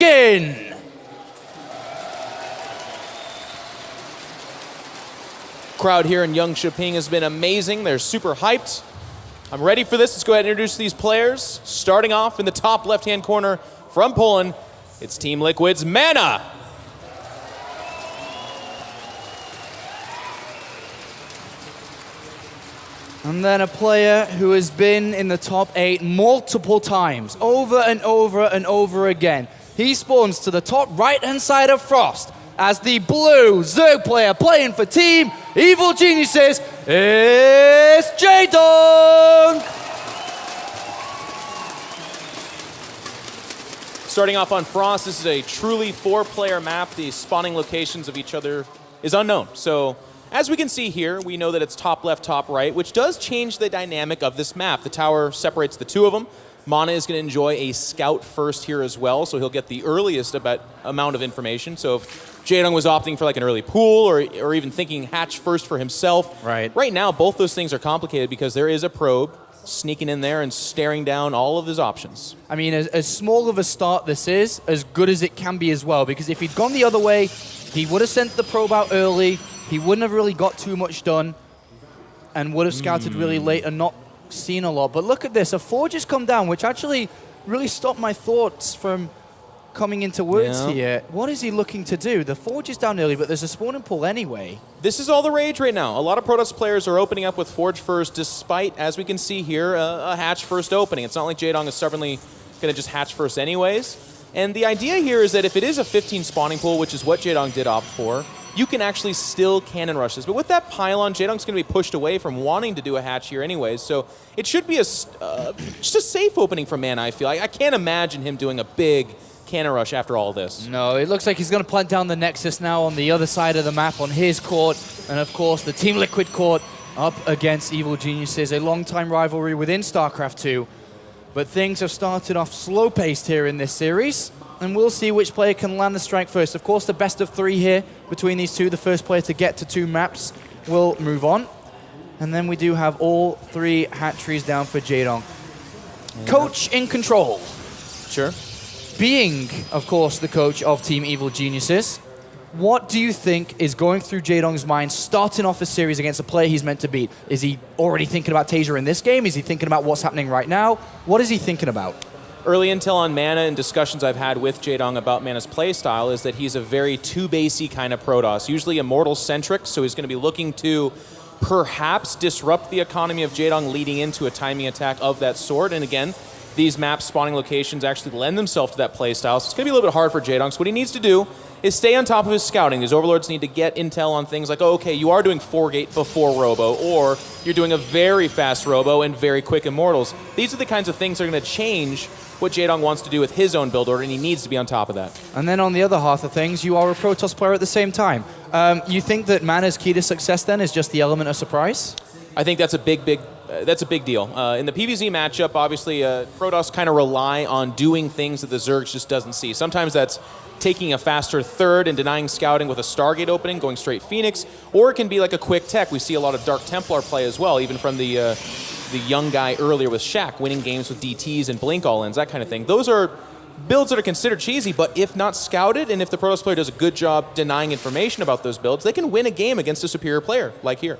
begin. Crowd here in Jönköping has been amazing. They're super hyped. I'm ready for this. Let's go ahead and introduce these players. Starting off in the top left-hand corner from Poland, it's Team Liquid's MaNa. And then a player who has been in the top 8 multiple times, over and over and over again. He spawns to the top right-hand side of Frost as the blue Zerg player playing for Team Evil Geniuses. It's Jaedong! Starting off on Frost, this is a truly 4-player map. The spawning locations of each other is unknown. So as we can see here, we know that it's top left, top right, which does change the dynamic of this map. The tower separates the two of them. MaNa is going to enjoy a scout first here as well, so he'll get the earliest amount of information. So if Jaedong was opting for like an early pool or even thinking hatch first for himself, right now both those things are complicated because there is a probe sneaking in there and staring down all of his options. I mean, as small of a start this is, as good as it can be as well, because if he'd gone the other way, he would have sent the probe out early, he wouldn't have really got too much done, and would have scouted really late and not seen a lot. But look at this, a forge has come down, which actually really stopped my thoughts from coming into words here. What is he looking to do? The forge is down early, but there's a spawning pool anyway. This is all the rage right now. A lot of Protoss players are opening up with forge first, despite, as we can see here, a hatch first opening. It's not like Jaedong is stubbornly going to just hatch first anyways. And the idea here is that if it is a 15 spawning pool, which is what Jaedong did opt for, you can actually still cannon rush this. But with that pylon, Jaedong's going to be pushed away from wanting to do a hatch here anyways. So it should be just a safe opening for MaNa, I feel. I can't imagine him doing a big cannon rush after all this. No, it looks like he's going to plant down the Nexus now on the other side of the map on his court. And of course, the Team Liquid court up against Evil Geniuses, a long-time rivalry within StarCraft 2. But things have started off slow-paced here in this series. And we'll see which player can land the strike first. Of course, the best of 3 here between these two. The first player to get to 2 maps will move on. And then we do have all 3 hatcheries down for Jaedong. Coach in control. Sure. Being, of course, the coach of Team Evil Geniuses, what do you think is going through Jaedong's mind starting off a series against a player he's meant to beat? Is he already thinking about Tasia in this game? Is he thinking about what's happening right now? What is he thinking about? Early intel on MaNa and discussions I've had with Jaedong about MaNa's playstyle is that he's a very 2-basey kind of Protoss, usually Immortal-centric, so he's going to be looking to perhaps disrupt the economy of Jaedong leading into a timing attack of that sort. And again, these map spawning locations actually lend themselves to that playstyle, so it's going to be a little bit hard for Jaedong. So what he needs to do is stay on top of his scouting. These overlords need to get intel on things like, oh, okay, you are doing 4-gate before Robo, or you're doing a very fast Robo and very quick Immortals. These are the kinds of things that are going to change what Jaedong wants to do with his own build order, and he needs to be on top of that. And then on the other half of things, you are a Protoss player at the same time. You think that MaNa's key to success then is just the element of surprise? I think that's a big deal. In the PvZ matchup, obviously, Protoss kind of rely on doing things that the Zerg just doesn't see. Sometimes that's taking a faster third and denying scouting with a Stargate opening, going straight Phoenix, or it can be like a quick tech. We see a lot of Dark Templar play as well, even from the young guy earlier with Shaq, winning games with DTs and Blink all-ins, that kind of thing. Those are builds that are considered cheesy, but if not scouted, and if the Protoss player does a good job denying information about those builds, they can win a game against a superior player, like here.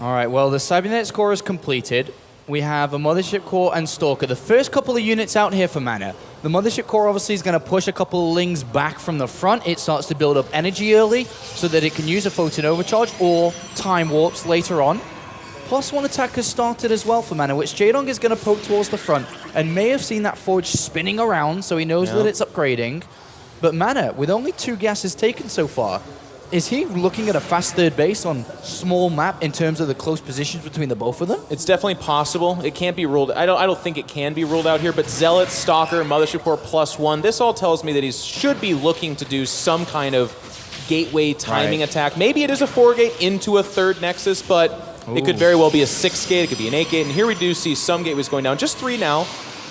All right, well, the Cybernetics core is completed. We have a Mothership core and Stalker. The first couple of units out here for MaNa. The Mothership core obviously is going to push a couple of Lings back from the front. It starts to build up energy early so that it can use a Photon Overcharge or Time Warps later on. +1 attack has started as well for MaNa, which Jaedong is going to poke towards the front and may have seen that forge spinning around, so he knows that it's upgrading. But MaNa, with only 2 gases taken so far, is he looking at a fast third base on small map in terms of the close positions between the both of them? It's definitely possible. It can't be ruled. I don't think it can be ruled out here. But Zealot, Stalker, Mothership Core +1. This all tells me that he should be looking to do some kind of gateway timing attack. Maybe it is a 4-gate into a 3rd Nexus, but it could very well be a 6-gate. It could be an 8-gate. And here we do see some gateways going down. Just 3 now.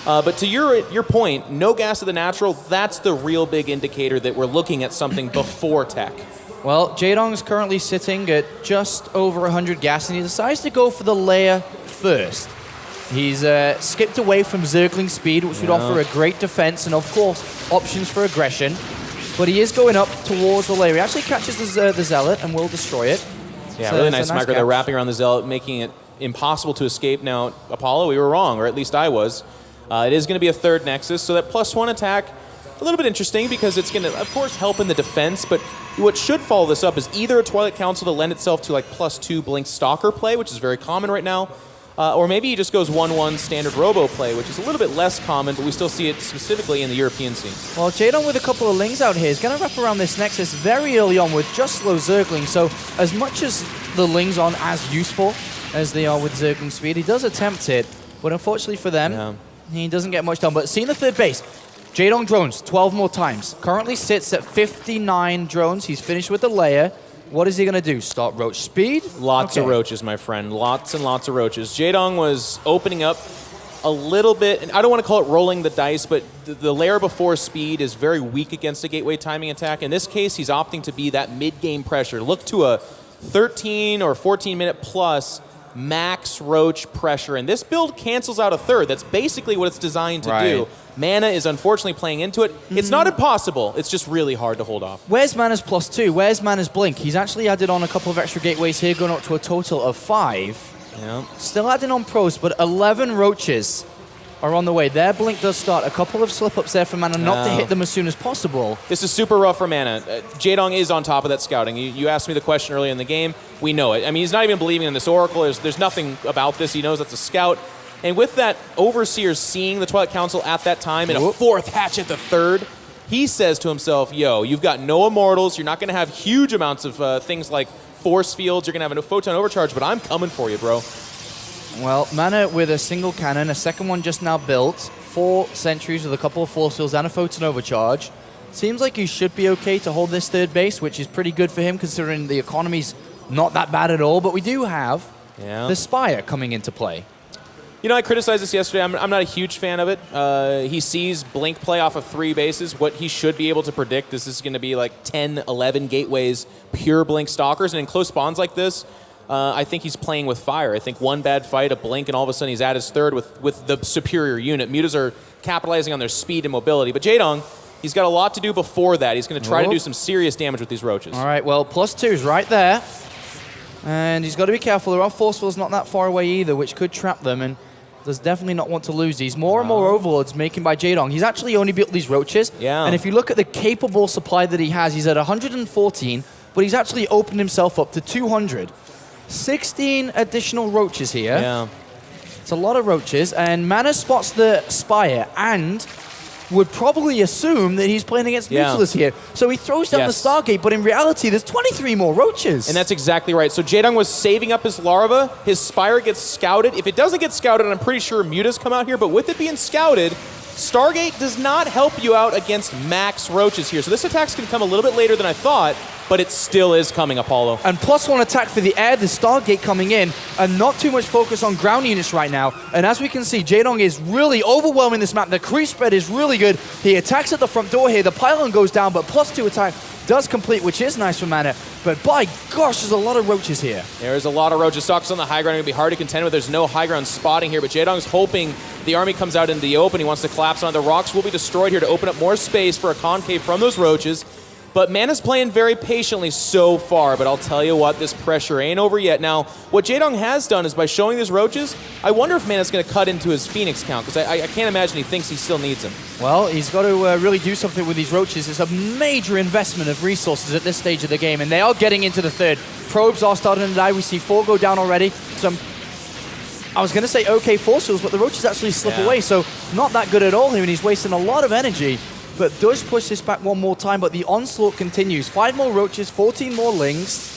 But to your point, no gas of the natural. That's the real big indicator that we're looking at something before tech. Well, Jaedong is currently sitting at just over 100 gas, and he decides to go for the layer first. He's skipped away from Zergling speed, which would offer a great defense and, of course, options for aggression. But he is going up towards the layer. He actually catches the Zealot and will destroy it. Yeah, so really nice micro. catch. They're wrapping around the Zealot, making it impossible to escape. Now, Apollo, we were wrong, or at least I was. It is going to be a third Nexus, so that +1 attack, a little bit interesting because it's going to, of course, help in the defense, but what should follow this up is either a Twilight Council to lend itself to like +2 Blink Stalker play, which is very common right now, or maybe he just goes 1-1 standard Robo play, which is a little bit less common, but we still see it specifically in the European scene. Well, Jaedong with a couple of Lings out here is going to wrap around this Nexus very early on with just slow Zergling, so as much as the Lings aren't as useful as they are with Zergling speed, he does attempt it, but unfortunately for them, he doesn't get much done. But seeing the third base, Jaedong drones 12 more times. Currently sits at 59 drones. He's finished with the layer. What is he going to do? Start roach speed? Lots of roaches, my friend. Lots and lots of roaches. Jaedong was opening up a little bit, and I don't want to call it rolling the dice, but the layer before speed is very weak against a gateway timing attack. In this case, he's opting to be that mid-game pressure. Look to a 13 or 14-minute plus max roach pressure, and this build cancels out a third. That's basically what it's designed to do. MaNa is unfortunately playing into it. It's not impossible, it's just really hard to hold off. Where's MaNa's +2? Where's MaNa's Blink? He's actually added on a couple of extra gateways here, going up to a total of 5. Still adding on pros, but 11 roaches are on the way. Their Blink does start. A couple of slip-ups there for MaNa not to hit them as soon as possible. This is super rough for MaNa. Jaedong is on top of that scouting. You asked me the question earlier in the game. We know it. I mean, he's not even believing in this Oracle. There's nothing about this. He knows that's a scout. And with that Overseer seeing the Twilight Council at that time and a fourth hatch at the third, he says to himself, yo, you've got no Immortals. You're not going to have huge amounts of things like Force Fields. You're going to have a Photon Overcharge, but I'm coming for you, bro. Well, MaNa with a single cannon, a second one just now built, 4 sentries with a couple of Force Fields and a Photon Overcharge. Seems like he should be okay to hold this third base, which is pretty good for him considering the economy's not that bad at all, but we do have the Spire coming into play. You know, I criticized this yesterday. I'm not a huge fan of it. He sees Blink play off of 3 bases. What he should be able to predict, this is going to be like 10, 11 gateways, pure Blink Stalkers. And in close spawns like this, I think he's playing with fire. I think one bad fight, a Blink, and all of a sudden he's at his third with the superior unit. Mutas are capitalizing on their speed and mobility. But Jaedong, he's got a lot to do before that. He's going to try to do some serious damage with these roaches. All right, well, +2 is right there. And he's got to be careful. There are Force Fields not that far away either, which could trap them. And does definitely not want to lose these. More and more overlords making by Jaedong. He's actually only built these roaches. And if you look at the capable supply that he has, he's at 114, but he's actually opened himself up to 200. 16 additional roaches here. It's a lot of roaches, and MaNa spots the Spire and would probably assume that he's playing against Mutalist here. So he throws down the Stargate, but in reality, there's 23 more roaches. And that's exactly right. So Jaedong was saving up his larva. His Spire gets scouted. If it doesn't get scouted, I'm pretty sure Mutas come out here, but with it being scouted, Stargate does not help you out against max roaches here. So this attack's going to come a little bit later than I thought, but it still is coming, Apollo. And +1 attack for the air, the Stargate coming in, and not too much focus on ground units right now. And as we can see, Jaedong is really overwhelming this map. The creep spread is really good. He attacks at the front door here. The pylon goes down, but +2 attack does complete, which is nice for MaNa. But by gosh, there's a lot of roaches here. There's a lot of roaches. Stalkers on the high ground are going to be hard to contend with. There's no high ground spotting here, but Jaedong's hoping the army comes out into the open. He wants to collapse on. The rocks will be destroyed here to open up more space for a concave from those roaches. But MaNa's playing very patiently so far, but I'll tell you what, this pressure ain't over yet. Now, what Jaedong has done is by showing these roaches, I wonder if MaNa's going to cut into his Phoenix count, because I can't imagine he thinks he still needs him. Well, he's got to really do something with these roaches. It's a major investment of resources at this stage of the game, and they are getting into the third. Probes are starting to die. We see 4 go down already. Some, I was going to say okay Force Fields, but the roaches actually slip away, so not that good at all here, and he's wasting a lot of energy. But does push this back one more time, but the onslaught continues. 5 more roaches, 14 more Lings.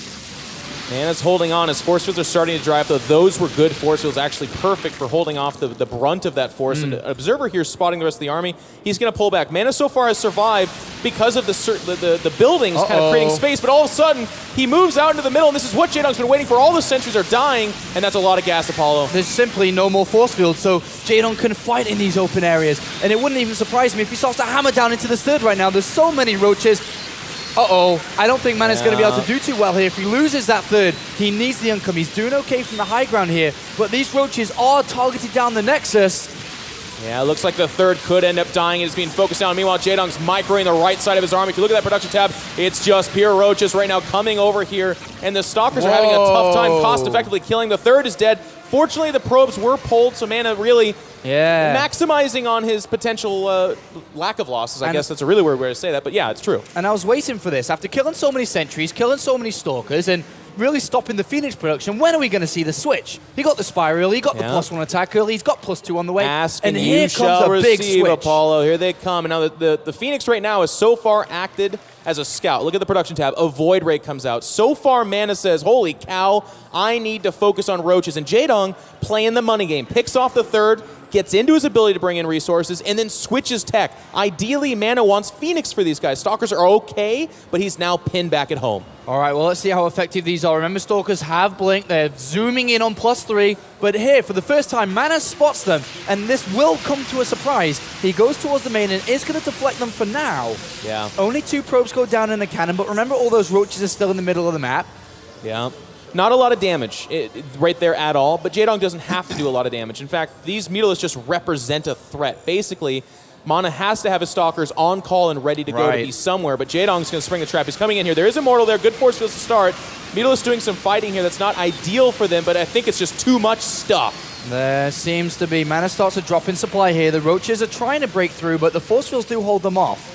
MaNa's holding on. His Force Fields are starting to dry up, though. Those were good Force Fields, actually perfect for holding off the brunt of that force. And an Observer here spotting the rest of the army. He's going to pull back. MaNa so far has survived because of the buildings kind of creating space, but all of a sudden, he moves out into the middle, and this is what Jaedong's been waiting for. All the sentries are dying, and that's a lot of gas, Apollo. There's simply no more Force Fields, so Jaedong can fight in these open areas. And it wouldn't even surprise me if he starts to hammer down into this third right now. There's so many roaches. Uh-oh, I don't think MaNa's going to be able to do too well here. If he loses that third, he needs the income. He's doing okay from the high ground here, but these roaches are targeted down the Nexus. Yeah, it looks like the third could end up dying. It's being focused on. Meanwhile, Jaedong's microing the right side of his arm. If you look at that production tab, it's just pure roaches right now coming over here, and the Stalkers are having a tough time cost-effectively killing. The third is dead. Fortunately, the probes were pulled, so MaNa really maximizing on his potential lack of losses. I guess that's a really weird way to say that, but yeah, it's true. And I was waiting for this. After killing so many sentries, killing so many Stalkers, and really stopping the Phoenix production, when are we going to see the switch? He got the Spiral, he got the +1 attack early, he's got +2 on the way, and here comes a big switch. Apollo, here they come. And now the Phoenix right now is so far acted as a scout. Look at the production tab. A Void Ray comes out. So far, MaNa says, holy cow, I need to focus on roaches. And Jaedong playing the money game. Picks off the third, gets into his ability to bring in resources, and then switches tech. Ideally, MaNa wants Phoenix for these guys. Stalkers are okay, but he's now pinned back at home. All right, well, let's see how effective these are. Remember, Stalkers have Blink. They're zooming in on +3. But here, for the first time, MaNa spots them, and this will come to a surprise. He goes towards the main and is going to deflect them for now. Yeah. Only 2 probes go down in a cannon, but remember, all those roaches are still in the middle of the map. Yeah. Not a lot of damage right there at all, but Jaedong doesn't have to do a lot of damage. In fact, these Mutalisks just represent a threat. Basically, MaNa has to have his Stalkers on call and ready to go to be somewhere, but Jaedong's going to spring the trap. He's coming in here. There is Immortal there. Good force fields to start. Mutalisks doing some fighting here that's not ideal for them, but I think it's just too much stuff. There seems to be. MaNa starts to drop in supply here. The roaches are trying to break through, but the force fields do hold them off.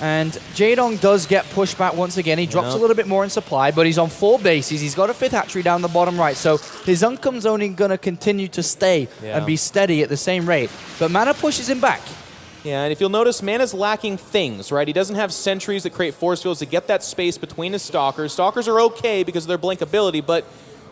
And Jaedong does get pushed back once again. He drops a little bit more in supply, but he's on 4 bases. He's got a 5th hatchery down the bottom right, so his income's only going to continue to stay and be steady at the same rate. But MaNa pushes him back. Yeah, and if you'll notice, MaNa's lacking things, right? He doesn't have sentries that create force fields to get that space between his Stalkers. Stalkers are okay because of their blink ability, but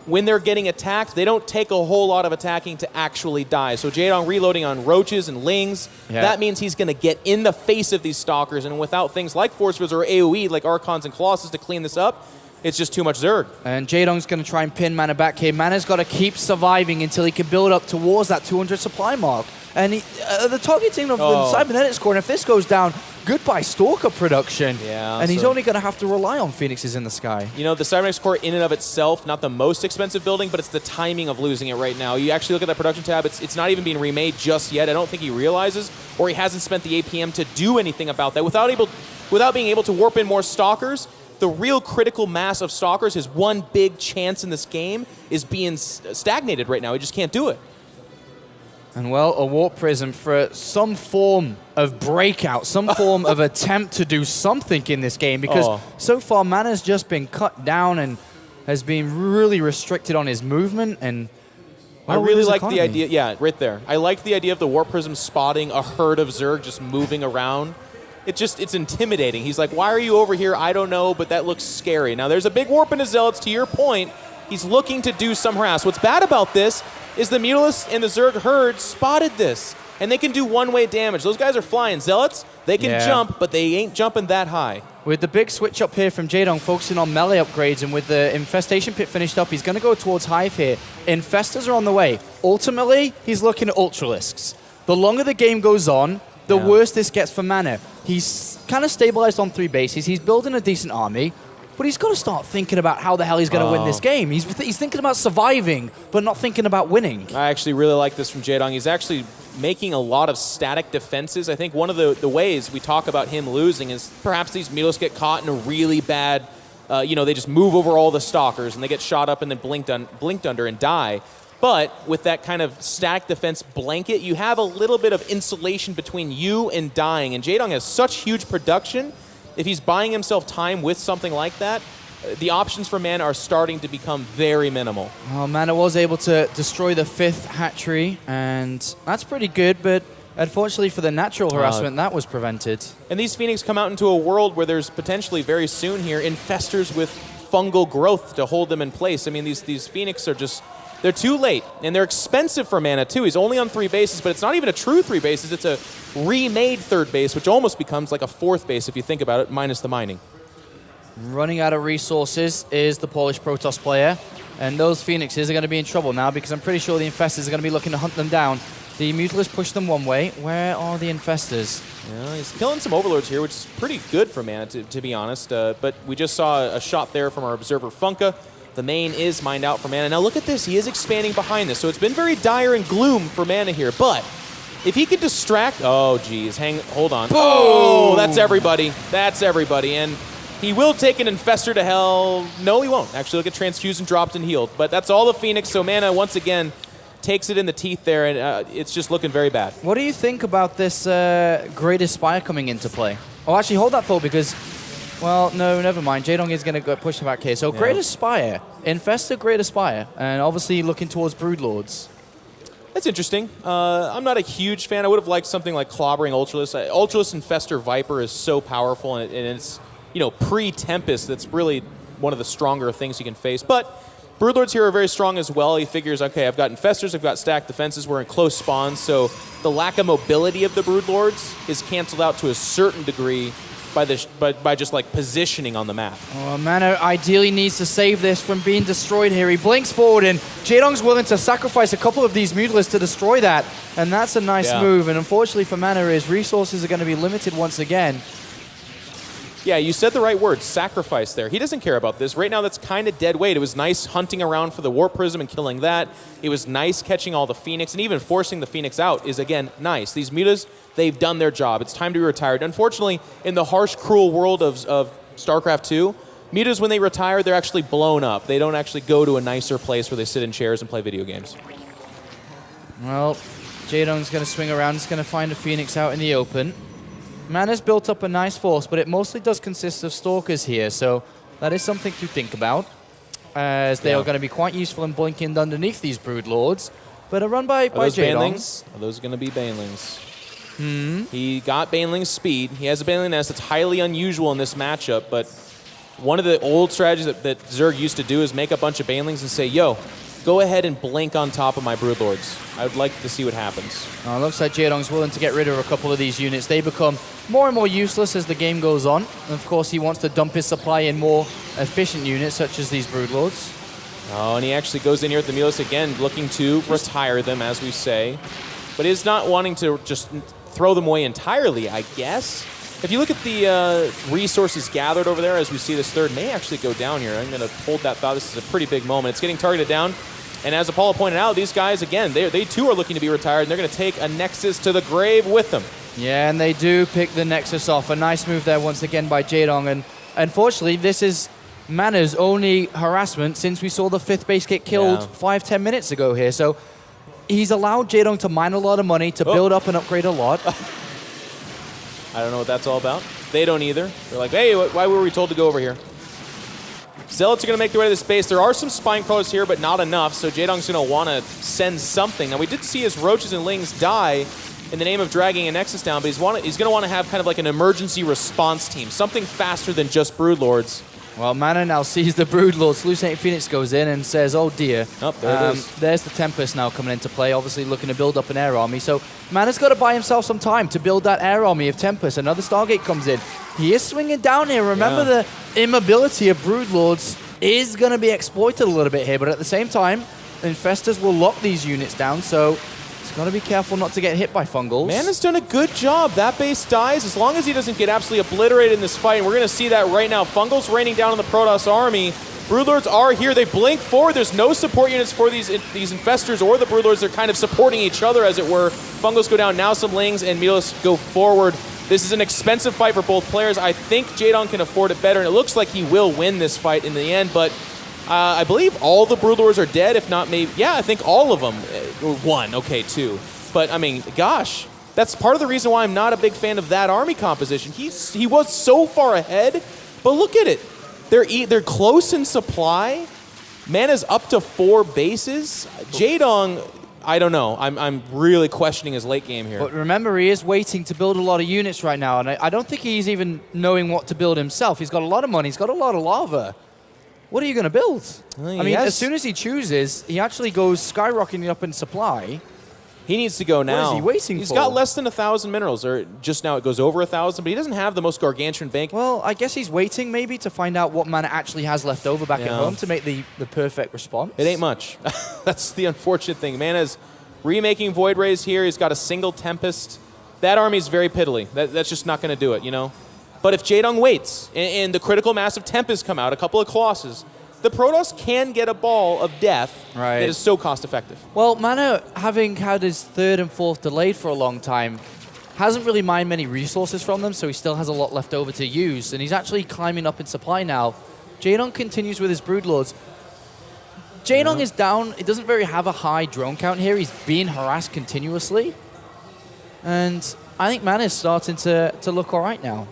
when they're getting attacked, they don't take a whole lot of attacking to actually die. So Jaedong reloading on roaches and lings, that means he's going to get in the face of these Stalkers, and without things like force fields or AoE, like Archons and Colossus to clean this up, it's just too much Zerg. And Jaedong's going to try and pin MaNa back here. MaNa's got to keep surviving until he can build up towards that 200 supply mark. And the targeting of the Cybernetics core, and if this goes down, goodbye Stalker production. Yeah, and he's only going to have to rely on Phoenixes in the sky. You know, the Cybernetics core in and of itself, not the most expensive building, but it's the timing of losing it right now. You actually look at that production tab, it's not even being remade just yet. I don't think he realizes, or he hasn't spent the APM to do anything about that. Without being able to warp in more Stalkers, the real critical mass of Stalkers, his one big chance in this game, is being stagnated right now. He just can't do it. And well, a Warp Prism for some form of breakout, some form of attempt to do something in this game, because so far MaNa's just been cut down and has been really restricted on his movement. And I really like the idea, right there. I like the idea of the Warp Prism spotting a herd of Zerg just moving around. It's intimidating. He's like, why are you over here? I don't know, but that looks scary. Now, there's a big warp in his Zealots, to your point. He's looking to do some harass. What's bad about this is the Mutalisks and the Zerg herd spotted this, and they can do one-way damage. Those guys are flying. Zealots, they can jump, but they ain't jumping that high. With the big switch up here from Jaedong, focusing on melee upgrades, and with the Infestation Pit finished up, he's going to go towards Hive here. Infestors are on the way. Ultimately, he's looking at Ultralisks. The longer the game goes on, the worse this gets for MaNa. He's kind of stabilized on 3 bases. He's building a decent army. But he's got to start thinking about how the hell he's going to win this game. He's thinking about surviving, but not thinking about winning. I actually really like this from Jaedong. He's actually making a lot of static defenses. I think one of the ways we talk about him losing is perhaps these Mutalisks get caught in a really bad, they just move over all the Stalkers and they get shot up and then blinked under and die. But with that kind of static defense blanket, you have a little bit of insulation between you and dying. And Jaedong has such huge production. If he's buying himself time with something like that, the options for MaNa are starting to become very minimal. Well, MaNa was able to destroy the 5th hatchery, and that's pretty good, but unfortunately for the natural harassment, that was prevented. And these Phoenix come out into a world where there's potentially very soon here infestors with fungal growth to hold them in place. I mean, these Phoenix are just... They're too late, and they're expensive for MaNa, too. He's only on 3 bases, but it's not even a true 3 bases. It's a remade 3rd base, which almost becomes like a 4th base if you think about it, minus the mining. Running out of resources is the Polish Protoss player, and those Phoenixes are going to be in trouble now because I'm pretty sure the Infestors are going to be looking to hunt them down. The Mutalisk push them one way. Where are the Infestors? Yeah, he's killing some Overlords here, which is pretty good for MaNa, to be honest. But we just saw a shot there from our observer, Funka. The main is mined out for MaNa. Now look at this. He is expanding behind this. So it's been very dire and gloom for MaNa here. But if he could distract... Oh, geez. Hold on. Boom! Oh, that's everybody. That's everybody. And he will take an Infestor to hell. No, he won't. Actually, look at Transfusion dropped and healed. But that's all the Phoenix. So MaNa, once again, takes it in the teeth there. And it's just looking very bad. What do you think about this Great Aspire coming into play? Oh, actually, hold that thought because... Well, no, never mind. Jaedong is going to go push back here. So, yeah. Great Aspire. Infestor, Great Aspire. And obviously looking towards Broodlords. That's interesting. I'm not a huge fan. I would have liked something like clobbering Ultralisk. Ultralisk Infestor Viper is so powerful, and it's, pre-Tempest. That's really one of the stronger things you can face. But Broodlords here are very strong as well. He figures, okay, I've got Infestors, I've got stacked defenses, we're in close spawns, so the lack of mobility of the Broodlords is canceled out to a certain degree by just like positioning on the map. Oh, MaNa ideally needs to save this from being destroyed here. He blinks forward and Jaedong's willing to sacrifice a couple of these Mutalisks to destroy that. And that's a nice move. And unfortunately for MaNa, his resources are going to be limited once again. Yeah, you said the right word, sacrifice there. He doesn't care about this. Right now, that's kind of dead weight. It was nice hunting around for the Warp Prism and killing that. It was nice catching all the Phoenix, and even forcing the Phoenix out is, again, nice. These mutas, they've done their job. It's time to be retired. Unfortunately, in the harsh, cruel world of StarCraft 2, mutas, when they retire, they're actually blown up. They don't actually go to a nicer place where they sit in chairs and play video games. Well, Jaedong's going to swing around. He's going to find a Phoenix out in the open. MaNa's built up a nice force, but it mostly does consist of Stalkers here, so that is something to think about, as they are going to be quite useful in blinking underneath these Broodlords. But a run by Jaedong. Are those going to be Banelings? He got Baneling's speed. He has a Baneling nest. It's highly unusual in this matchup, but one of the old strategies that Zerg used to do is make a bunch of Banelings and say, yo, go ahead and blink on top of my Broodlords. I would like to see what happens. It looks like Jaedong's willing to get rid of a couple of these units. They become more and more useless as the game goes on. And of course, he wants to dump his supply in more efficient units, such as these Broodlords. Oh, and he actually goes in here at the Mutalisk again, looking to retire them, as we say. But he's not wanting to just throw them away entirely, I guess. If you look at the resources gathered over there, as we see this third may actually go down here. I'm going to hold that thought. This is a pretty big moment. It's getting targeted down. And as Apollo pointed out, these guys, again, they too are looking to be retired, and they're going to take a Nexus to the grave with them. Yeah, and they do pick the Nexus off. A nice move there once again by Jaedong. And unfortunately, this is MaNa's only harassment since we saw the 5th base get killed 5-10 minutes ago here. So he's allowed Jaedong to mine a lot of money, to build up and upgrade a lot. I don't know what that's all about. They don't either. They're like, hey, why were we told to go over here? Zealots are going to make their way to the space. There are some Spine Crawlers here, but not enough, so Jaedong's going to want to send something. Now, we did see his Roaches and Lings die in the name of dragging a Nexus down, but he's going to want to have kind of like an emergency response team, something faster than just Broodlords. Well, MaNa now sees the Broodlords. Hallucinating Phoenix goes in and says, oh dear. Oh, there it is. There's the Tempest now coming into play, obviously looking to build up an air army. So MaNa's got to buy himself some time to build that air army of Tempest. Another Stargate comes in. He is swinging down here. Remember, the immobility of Broodlords is going to be exploited a little bit here, but at the same time, Infestors will lock these units down, so he's got to be careful not to get hit by Fungals. MaNa's done a good job. That base dies as long as he doesn't get absolutely obliterated in this fight, and we're going to see that right now. Fungals raining down on the Protoss army. Broodlords are here. They blink forward. There's no support units for these Infestors or the Broodlords. They're kind of supporting each other, as it were. Fungals go down. Now some Lings and Mutalisks go forward. This is an expensive fight for both players. I think Jaedong can afford it better, and it looks like he will win this fight in the end, but I believe all the Broodlords are dead, if not maybe... Yeah, I think all of them. One, okay, two. But, I mean, gosh, that's part of the reason why I'm not a big fan of that army composition. He was so far ahead, but look at it. They're close in supply. MaNa's up to 4 bases. Jaedong... I don't know. I'm really questioning his late game here. But remember, he is waiting to build a lot of units right now, and I don't think he's even knowing what to build himself. He's got a lot of money. He's got a lot of lava. What are you going to build? I mean, as soon as he chooses, he actually goes skyrocketing up in supply. He needs to go now. What is he waiting for? He's got less than 1,000 minerals, or just now it goes over 1,000, but he doesn't have the most gargantuan bank. Well, I guess he's waiting maybe to find out what MaNa actually has left over back at home to make the perfect response. It ain't much. That's the unfortunate thing. MaNa's Remaking Void Rays here, he's got a single Tempest. That army is very piddly. That's just not going to do it, you know? But if Jaedong waits, and the critical mass of Tempest come out, a couple of Colossus, the Protoss can get a ball of death that is so cost-effective. Well, MaNa, having had his 3rd and 4th delayed for a long time, hasn't really mined many resources from them, so he still has a lot left over to use, and he's actually climbing up in supply now. Jaedong continues with his Broodlords. Jaedong is down. He doesn't very have a high drone count here. He's being harassed continuously. And I think MaNa is starting to look all right now.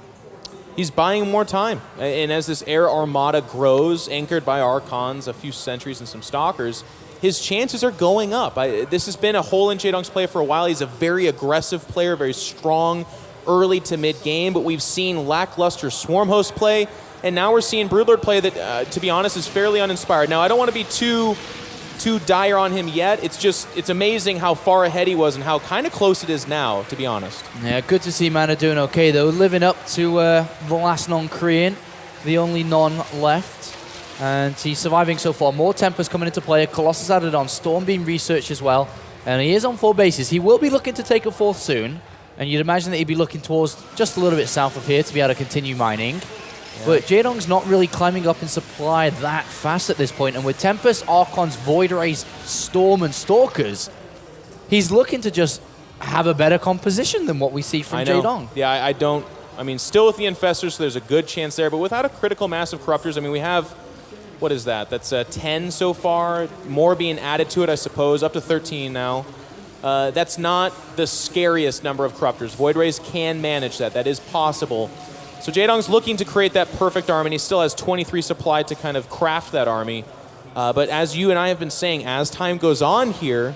He's buying more time. And as this Air Armada grows, anchored by Archons, a few sentries, and some Stalkers, his chances are going up. This has been a hole in Jaedong's play for a while. He's a very aggressive player, very strong early to mid-game, but we've seen lackluster Swarm Host play, and now we're seeing Broodlord play that, to be honest, is fairly uninspired. Now, I don't want to be too dire on him yet. It's amazing how far ahead he was and how kind of close it is now, to be honest. Yeah, good to see MaNa doing okay, though. Living up to the last non-Korean, the only non left. And he's surviving so far. More Tempest coming into play. Colossus added on. Storm being researched as well. And he is on 4 bases. He will be looking to take a 4th soon. And you'd imagine that he'd be looking towards just a little bit south of here to be able to continue mining. Yeah. But Jaedong's not really climbing up in supply that fast at this point. And with Tempest, Archons, Void Rays, Storm, and Stalkers, he's looking to just have a better composition than what we see from Jaedong. Yeah, I mean, still with the Infestors, so there's a good chance there. But without a critical mass of Corruptors, I mean, we have, what is that? That's 10 so far. More being added to it, I suppose, up to 13 now. That's not the scariest number of Corruptors. Void Rays can manage that. That is possible. So Jaedong's looking to create that perfect army, and he still has 23 supply to kind of craft that army. But as you and I have been saying, as time goes on here,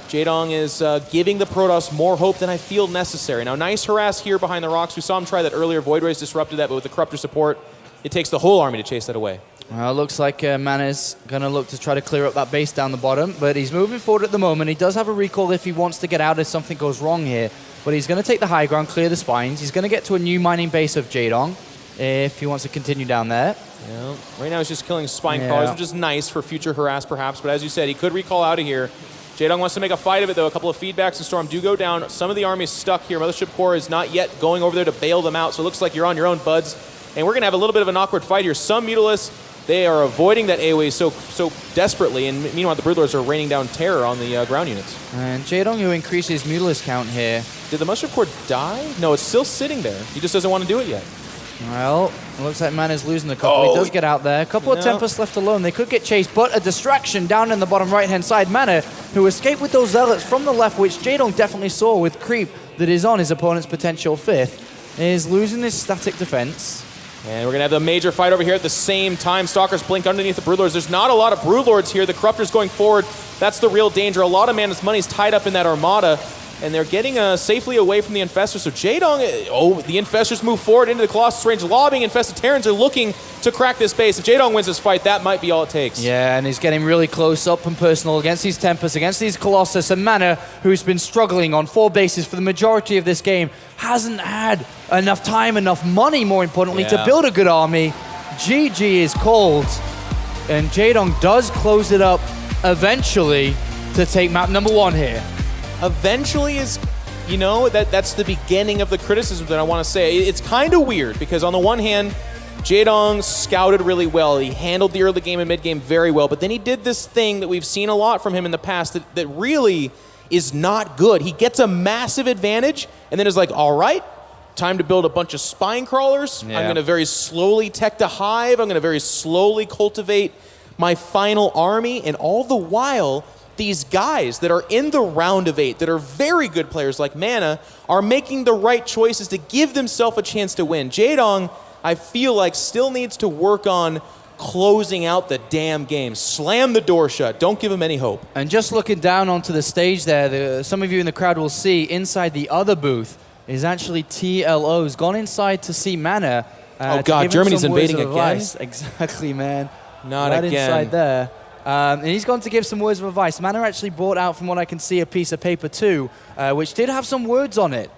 Jaedong is giving the Protoss more hope than I feel necessary. Now, nice harass here behind the rocks. We saw him try that earlier. Void Rays disrupted that, but with the Corruptor support, it takes the whole army to chase that away. Well, it looks like MaNa's going to look to try to clear up that base down the bottom, but he's moving forward at the moment. He does have a recall if he wants to get out if something goes wrong here, but he's going to take the high ground, clear the spines. He's going to get to a new mining base of Jaedong if he wants to continue down there. Yeah. Right now he's just killing spine crawlers, which is nice for future harass perhaps, but as you said, he could recall out of here. Jaedong wants to make a fight of it, though. A couple of feedbacks and Storm do go down. Some of the army is stuck here. Mothership Core is not yet going over there to bail them out, so it looks like you're on your own, buds. And we're going to have a little bit of an awkward fight here. Some Mutalisks, they are avoiding that AoE so desperately, and meanwhile the Broodlords are raining down terror on the ground units. And Jaedong, who increases Mutalisk count here. Did the Mothership Core die? No, it's still sitting there. He just doesn't want to do it yet. Well, it looks like MaNa's losing a couple. He does get out there. A couple of Tempests left alone. They could get chased, but a distraction down in the bottom right-hand side. MaNa, who escaped with those Zealots from the left, which Jaedong definitely saw with creep that is on his opponent's potential 5th, is losing his static defense. And we're going to have the major fight over here at the same time. Stalkers blink underneath the Broodlords. There's not a lot of Broodlords here. The Corruptors going forward. That's the real danger. A lot of MaNa's money's tied up in that Armada, and they're getting safely away from the Infestors. So Jaedong, the Infestors move forward into the Colossus range. Lobbying Infested Terrans are looking to crack this base. If Jaedong wins this fight, that might be all it takes. Yeah, and he's getting really close up and personal against these Tempests, against these Colossus. And MaNa, who's been struggling on 4 bases for the majority of this game, hasn't had enough time, enough money, more importantly, to build a good army. GG is called, and Jaedong does close it up eventually to take map number 1 here. Eventually is, you know, that's the beginning of the criticism that I want to say. It's kind of weird because on the one hand, Jaedong scouted really well. He handled the early game and mid game very well, but then he did this thing that we've seen a lot from him in the past that really is not good. He gets a massive advantage and then is like, all right, time to build a bunch of spine crawlers. I'm going to very slowly tech the hive. I'm going to very slowly cultivate my final army, and all the while, these guys that are in the round of 8 that are very good players like MaNa are making the right choices to give themselves a chance to win. Jaedong, I feel like, still needs to work on closing out the damn game. Slam the door shut. Don't give him any hope. And just looking down onto the stage there, some of you in the crowd will see inside the other booth is actually TLO, who's gone inside to see MaNa. Oh God, Germany's invading again? Exactly, man. Not right again. Inside there. And he's gone to give some words of advice. MaNa actually brought out, from what I can see, a piece of paper too, which did have some words on it.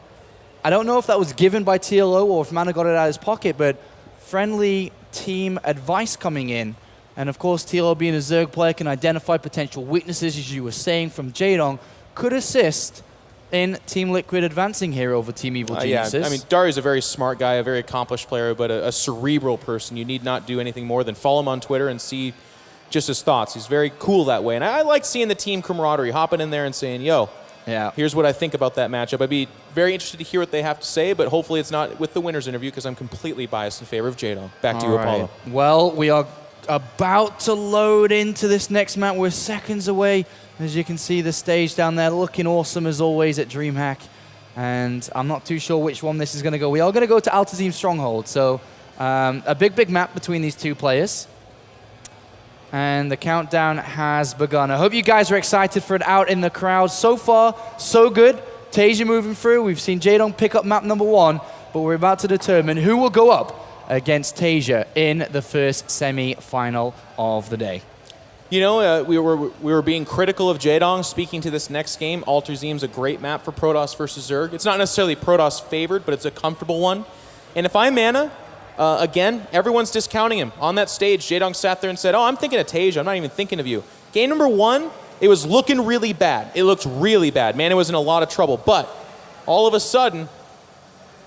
I don't know if that was given by TLO or if MaNa got it out of his pocket, but friendly team advice coming in. And of course, TLO being a Zerg player can identify potential weaknesses, as you were saying, from Jaedong. could assist in Team Liquid advancing here over Team Evil Geniuses. Yeah, I mean, Dario's a very smart guy, a very accomplished player, but a cerebral person. You need not do anything more than follow him on Twitter and see just his thoughts. He's very cool that way. And I like seeing the team camaraderie, hopping in there and saying, yo, here's what I think about that matchup. I'd be very interested to hear what they have to say, but hopefully it's not with the winner's interview because I'm completely biased in favor of Jaedong. Back to you, Apollo. Well, we are about to load into this next map. We're seconds away. As you can see, the stage down there looking awesome as always at DreamHack. And I'm not too sure which one this is going to go. We are going to go to Altazim Stronghold. So a big map between these two players. And the countdown has begun. I hope you guys are excited for it out in the crowd. So far, so good. Tasia moving through. We've seen Jaedong pick up map number 1, but we're about to determine who will go up against Tasia in the first semi-final of the day. You know, we were being critical of Jaedong. Speaking to this next game, Altazim's a great map for Protoss versus Zerg. It's not necessarily Protoss favored, but it's a comfortable one. And if I'm MaNa, again, everyone's discounting him. On that stage, Jaedong sat there and said, oh, I'm thinking of Tasia. I'm not even thinking of you. Game number 1, it was looking really bad. It looked really bad. MaNa was in a lot of trouble. But all of a sudden,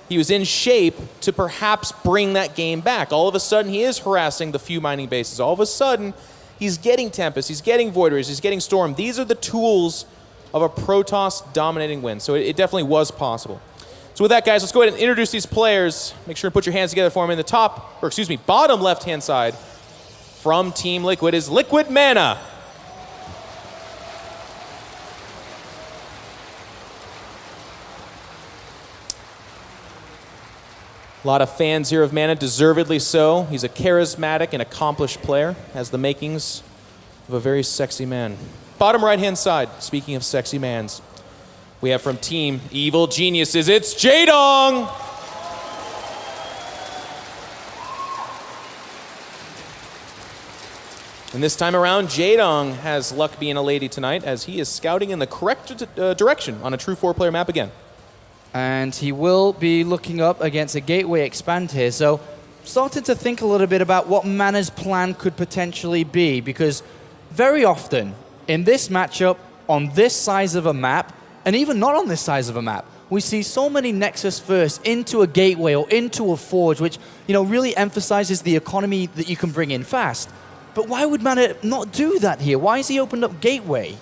he was in shape to perhaps bring that game back. All of a sudden, he is harassing the few mining bases. All of a sudden, he's getting Tempest, he's getting Void Rays, he's getting Storm. These are the tools of a Protoss dominating win. So it definitely was possible. So with that, guys, let's go ahead and introduce these players. Make sure to put your hands together for them. In the top, or excuse me, bottom left-hand side from Team Liquid is Liquid MaNa. A lot of fans here of MaNa, deservedly so. He's a charismatic and accomplished player, has the makings of a very sexy man. Bottom right-hand side, speaking of sexy mans, we have from Team Evil Geniuses, it's Jaedong! And this time around, Jaedong has luck being a lady tonight as he is scouting in the correct direction on a true 4-player map again. And he will be looking up against a Gateway Expand here. So starting to think a little bit about what MaNa's plan could potentially be, because very often in this matchup, on this size of a map, and even not on this size of a map, we see so many Nexus first into a Gateway or into a Forge, which really emphasizes the economy that you can bring in fast. But why would MaNa not do that here? Why has he opened up Gateway?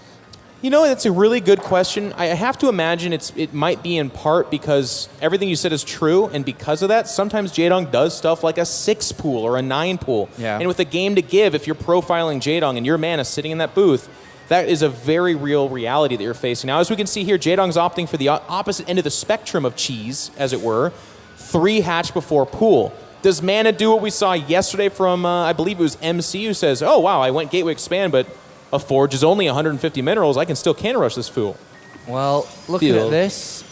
You know, that's a really good question. I have to imagine it might be in part because everything you said is true, and because of that, sometimes Jaedong does stuff like a 6 pool or a 9 pool. Yeah. And with a game to give, if you're profiling Jaedong and you're MaNa sitting in that booth, that is a very real reality that you're facing. Now, as we can see here, Jaedong's opting for the opposite end of the spectrum of cheese, as it were, 3 hatch before pool. Does MaNa do what we saw yesterday from, I believe it was MC, who says, oh, wow, I went Gateway Expand, but a Forge is only 150 minerals. I can still cannon rush this fool. Well, looking at this,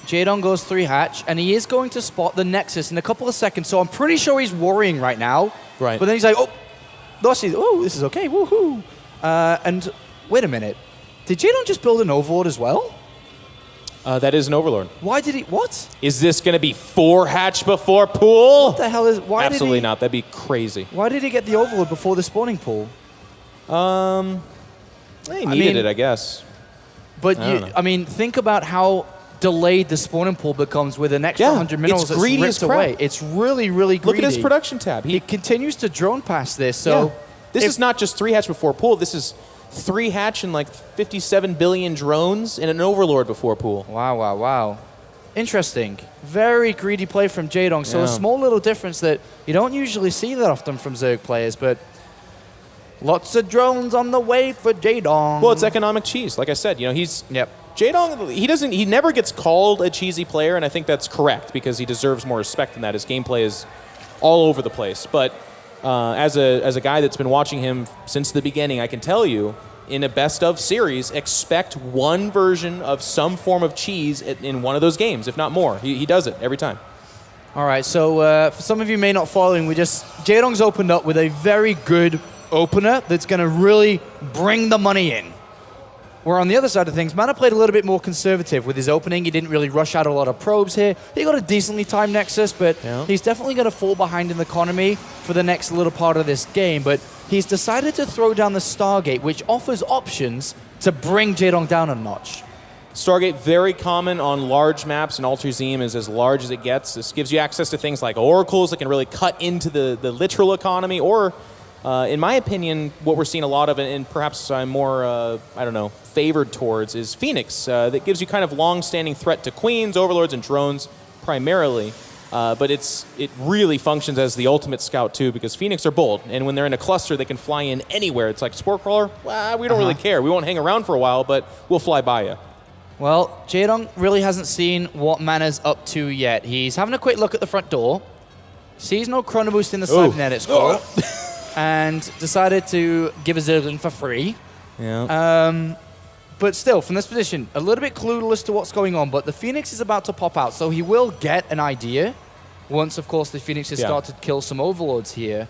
Jaedong goes 3 hatch, and he is going to spot the Nexus in a couple of seconds, so I'm pretty sure he's worrying right now. Right. But then he's like, oh, this is okay, woohoo. And wait a minute. Did Jaedong just build an Overlord as well? That is an Overlord. Why did he, what? Is this going to be 4 hatch before pool? What the hell is, why Absolutely did he, not. That'd be crazy. Why did he get the Overlord before the spawning pool? They needed it, I guess. But I mean, think about how delayed the spawning pool becomes with an extra 100 minerals it's greedy that's ripped as crap. away. It's really, really greedy. Look at his production tab. He continues to drone past this, so... This is not just 3 hatch before pool. This is 3 hatch and like 57 billion drones and an Overlord before pool. Wow. Interesting. Very greedy play from Jaedong. So a small little difference that you don't usually see that often from Zerg players, but lots of drones on the way for Jaedong. Well, it's economic cheese. Like I said, he's... Yep. Jaedong, he never gets called a cheesy player, and I think that's correct because he deserves more respect than that. His gameplay is all over the place. But as a guy that's been watching him since the beginning, I can tell you, in a best-of series, expect one version of some form of cheese in one of those games, if not more. He does it every time. All right, so for some of you may not following, Jaedong's opened up with a very good opener that's going to really bring the money in. Where on the other side of things, MaNa played a little bit more conservative with his opening. He didn't really rush out a lot of probes here. He got a decently timed Nexus, but he's definitely going to fall behind in the economy for the next little part of this game. But he's decided to throw down the Stargate, which offers options to bring Jaedong down a notch. Stargate, very common on large maps, and Altazim is as large as it gets. This gives you access to things like oracles that can really cut into the literal economy, or, in my opinion, what we're seeing a lot of, and perhaps I'm more, I don't know, favored towards, is Phoenix. That gives you kind of long-standing threat to queens, overlords, and drones, primarily. But it really functions as the ultimate scout, too, because Phoenix are bold, and when they're in a cluster, they can fly in anywhere. It's like Spore Crawler, well, we don't really care. We won't hang around for a while, but we'll fly by you. Well, Jaedong really hasn't seen what MaNa's up to yet. He's having a quick look at the front door, sees no chrono boost in the cybernetics core, and decided to give a Zergling for free. Yeah. But still, from this position, a little bit clueless to what's going on, but the Phoenix is about to pop out, so he will get an idea once, of course, the Phoenixes start to kill some overlords here.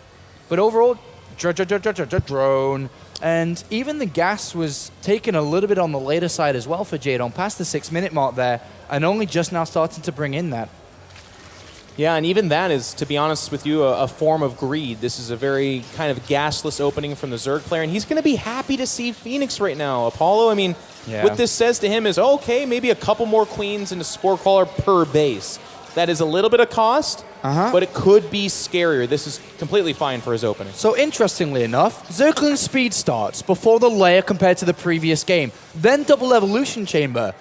But overall, drone. And even the gas was taken a little bit on the later side as well for Jaedong, past the 6-minute mark there, and only just now starting to bring in that. Yeah, and even that is, to be honest with you, a form of greed. This is a very kind of gasless opening from the Zerg player, and he's going to be happy to see Phoenix right now. Apollo, I mean, what this says to him is, okay, maybe a couple more queens and a Spore Crawler per base. That is a little bit of cost, but it could be scarier. This is completely fine for his opening. So interestingly enough, Zergling speed starts before the layer compared to the previous game. Then double evolution chamber.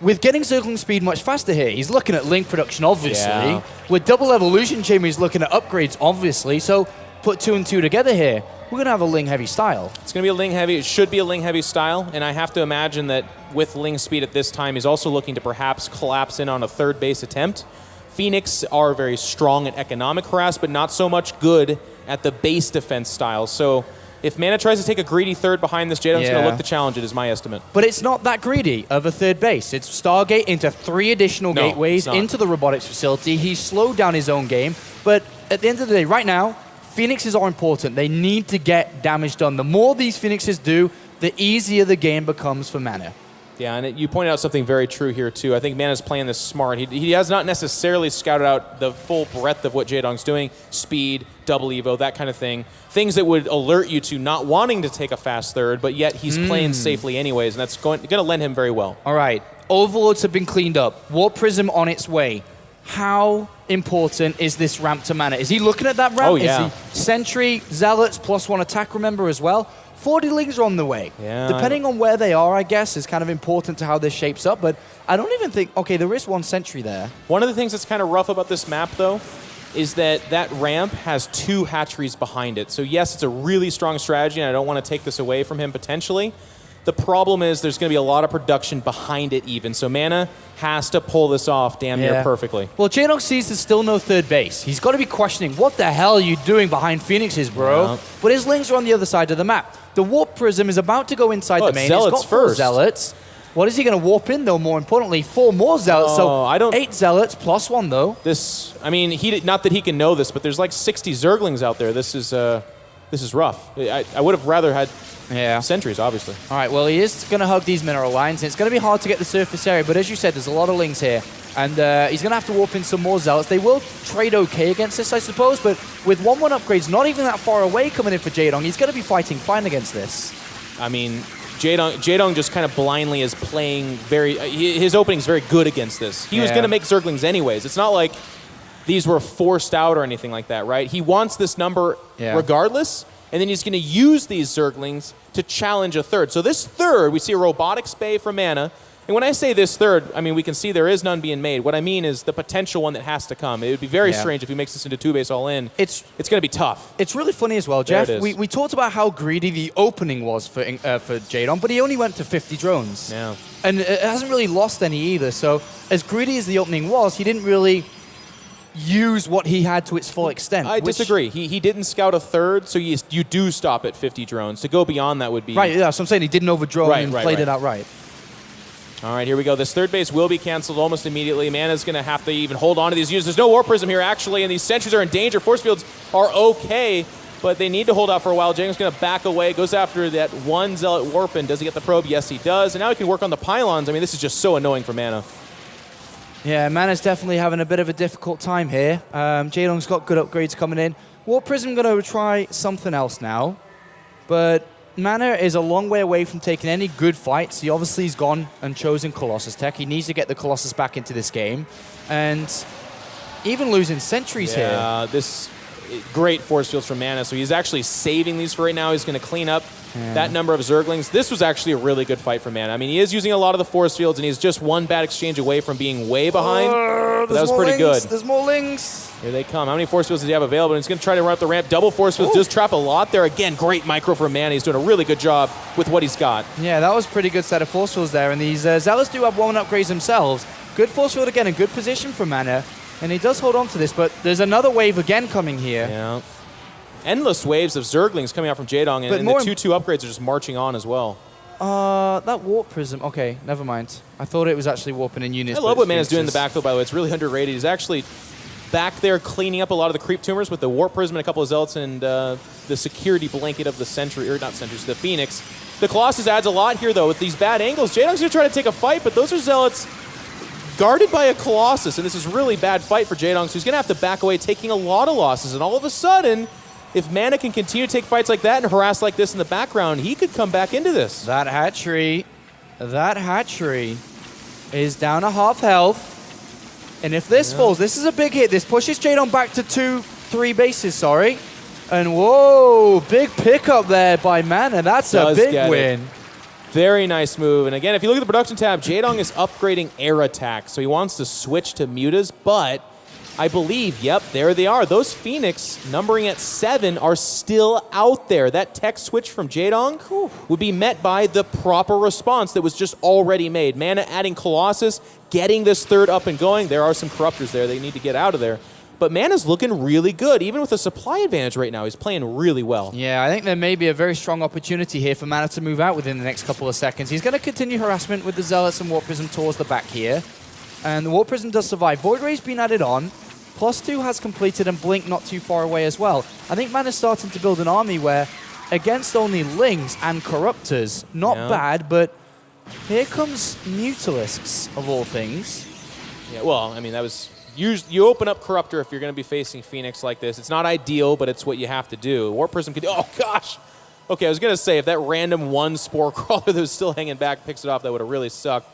With getting Zergling speed much faster here, he's looking at link production, obviously. Yeah. With double evolution chamber, he's looking at upgrades, obviously. So put 2 and 2 together here, we're going to have a Ling heavy style. It's going to be a Ling heavy. It should be a Ling heavy style, and I have to imagine that with Ling speed at this time, he's also looking to perhaps collapse in on a third base attempt. Phoenix are very strong at economic harass, but not so much good at the base defense style. So if MaNa tries to take a greedy third behind this, Jaedong's going to look to challenge it, is my estimate. But it's not that greedy of a third base. It's Stargate into 3 additional gateways into the robotics facility. He's slowed down his own game, but at the end of the day, right now, Phoenixes are important. They need to get damage done. The more these Phoenixes do, the easier the game becomes for MaNa. Yeah, and you pointed out something very true here, too. I think MaNa's playing this smart. He has not necessarily scouted out the full breadth of what Jaedong's doing. Speed, double evo, that kind of thing. Things that would alert you to not wanting to take a fast third, but yet he's playing safely anyways, and that's going to lend him very well. All right. Overlords have been cleaned up. Warp Prism on its way. How important is this ramp to MaNa? Is he looking at that ramp? Oh, yeah. Is he Sentry, Zealots, +1 attack, remember, as well? 40 Lings are on the way. Yeah, depending on where they are, I guess, is kind of important to how this shapes up, but I don't even think... Okay, there is 1 Sentry there. One of the things that's kind of rough about this map, though, is that that ramp has 2 hatcheries behind it. So yes, it's a really strong strategy, and I don't want to take this away from him potentially. The problem is there's going to be a lot of production behind it even. So MaNa has to pull this off damn near perfectly. Well, Jaedong sees there's still no third base. He's got to be questioning, what the hell are you doing behind Phoenixes, bro? Yeah. But his Lings are on the other side of the map. The Warp Prism is about to go inside the main. Zealots it's got 4 Zealots. What is he going to warp in, though, more importantly? 4 more Zealots. So I don't, 8 Zealots +1, though. This, I mean, not that he can know this, but there's like 60 Zerglings out there. This is rough. I would have rather had sentries, obviously. All right, well, he is going to hug these mineral lines, and it's going to be hard to get the surface area, but as you said, there's a lot of Lings here, and he's going to have to warp in some more Zealots. They will trade okay against this, I suppose, but with 1-1 upgrades not even that far away coming in for Jaedong, he's going to be fighting fine against this. I mean, Jaedong just kind of blindly is playing his opening's very good against this. He was going to make Zerglings anyways. It's not like these were forced out or anything like that, right? He wants this number regardless, and then he's going to use these Zerglings to challenge a third. So this third, we see a robotics bay for MaNa. And when I say this third, I mean, we can see there is none being made. What I mean is the potential one that has to come. It would be very strange if he makes this into 2-base all in. It's going to be tough. It's really funny as well, Jeff. We talked about how greedy the opening was for Jaedong, but he only went to 50 drones. Yeah. And it hasn't really lost any either. So as greedy as the opening was, he didn't really use what he had to its full extent. I disagree. He didn't scout a third, so you do stop at 50 drones. To go beyond that would be... Right, yeah, so I'm saying he didn't overdrone and played it out right. All right, here we go. This third base will be canceled almost immediately. MaNa's going to have to even hold on to these units. There's no Warp Prism here, actually, and these sentries are in danger. Force fields are okay, but they need to hold out for a while. Jaedong's going to back away, goes after that 1 Zealot Warp, and does he get the probe? Yes, he does. And now he can work on the pylons. I mean, this is just so annoying for MaNa. Yeah, MaNa's definitely having a bit of a difficult time here. Jaedong's got good upgrades coming in. Warp Prism going to try something else now, but MaNa is a long way away from taking any good fights. He obviously has gone and chosen Colossus Tech. He needs to get the Colossus back into this game. And even losing sentries here. Yeah, this great force fields from MaNa. So he's actually saving these for right now. He's going to clean up that number of Zerglings. This was actually a really good fight for MaNa. I mean, he is using a lot of the force fields, and he's just one bad exchange away from being way behind. But that was pretty good. There's more lings. Here they come. How many force fields does he have available? And he's going to try to run up the ramp. Double force fields does trap a lot there. Again, great micro for MaNa. He's doing a really good job with what he's got. Yeah, that was a pretty good set of force fields there. And these Zealots do have one upgrades themselves. Good force field again, a good position for MaNa. And he does hold on to this, but there's another wave again coming here. Yeah. Endless waves of Zerglings coming out from Jaedong, and the 2-2 upgrades are just marching on as well. That warp prism. Okay, never mind. I thought it was actually warping in units. I love what MaNa's doing in the backfield, by the way. It's really underrated. He's actually back there cleaning up a lot of the creep tumors with the warp prism and a couple of zealots and the security blanket of the sentry, or not sentries, the Phoenix. The Colossus adds a lot here, though, with these bad angles. Jaedong's going to try to take a fight, but those are zealots guarded by a Colossus, and this is a really bad fight for Jaedong, so he's going to have to back away, taking a lot of losses. And all of a sudden, if MaNa can continue to take fights like that and harass like this in the background, he could come back into this. That hatchery is down to half health. And if this falls, this is a big hit. This pushes Jaedong back to 2-3 bases, sorry. And whoa, big pickup there by MaNa. That's a big win. Very nice move. And again, if you look at the production tab, Jaedong is upgrading air attack. So he wants to switch to mutas, but I believe, yep, there they are. Those Phoenix, numbering at 7, are still out there. That tech switch from Jaedong would be met by the proper response that was just already made. MaNa adding Colossus, getting this third up and going. There are some Corruptors there. They need to get out of there. But MaNa's looking really good. Even with a supply advantage right now, he's playing really well. Yeah, I think there may be a very strong opportunity here for MaNa to move out within the next couple of seconds. He's going to continue harassment with the Zealots and Warp Prism towards the back here. And the Warp Prism does survive. Void Ray's been added on. +2 has completed, and Blink not too far away as well. I think MaNa's starting to build an army where, against only Lings and Corruptors, not bad, but here comes Mutalisks, of all things. Yeah, well, I mean, that was... You open up Corruptor if you're going to be facing Phoenix like this. It's not ideal, but it's what you have to do. Warp Prism could... Oh, gosh! Okay, I was going to say, if that random one Spore Crawler that was still hanging back picks it off, that would have really sucked.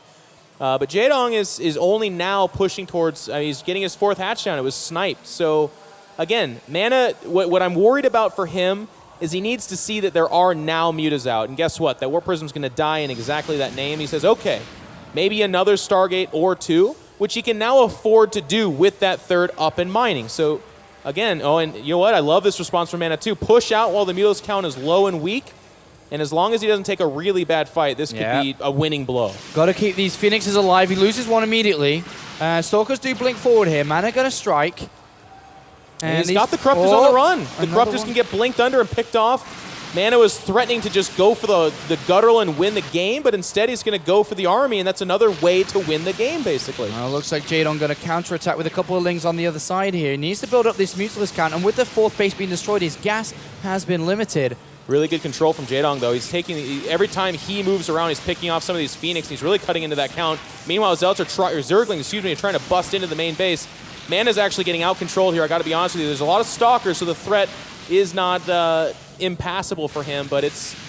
But Jaedong is only now pushing towards... he's getting his 4th hatch down. It was sniped. So, again, MaNa... What I'm worried about for him is he needs to see that there are now mutas out. And guess what? That Warp Prism's going to die in exactly that name. He says, okay, maybe another Stargate or 2, which he can now afford to do with that 3rd up and mining. So, again, and you know what? I love this response from MaNa, too. Push out while the Mutalisk count is low and weak. And as long as he doesn't take a really bad fight, this could be a winning blow. Got to keep these Phoenixes alive. He loses one immediately. Stalkers do blink forward here. MaNa going to strike. And he's got the Corruptors on the run. The Corruptors can get blinked under and picked off. MaNa was threatening to just go for the guttural and win the game, but instead he's going to go for the army, and that's another way to win the game, basically. Looks like Jaedong going to counterattack with a couple of Lings on the other side here. He needs to build up this Mutalisk count, and with the 4th base being destroyed, his gas has been limited. Really good control from Jaedong, though. He's taking every time he moves around, he's picking off some of these Phoenix, and he's really cutting into that count. Meanwhile, Zealots Zerglings, are trying to bust into the main base. MaNa's actually getting out-controlled here, I got to be honest with you. There's a lot of Stalkers, so the threat is not impassable for him, but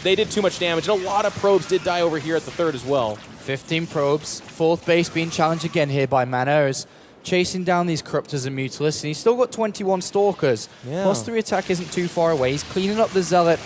they did too much damage, and a lot of probes did die over here at the 3rd as well. 15 probes, 4th base being challenged again here by MaNa, is chasing down these Corruptors and Mutalisks, and he's still got 21 Stalkers. +3 attack isn't too far away. He's cleaning up the Zealot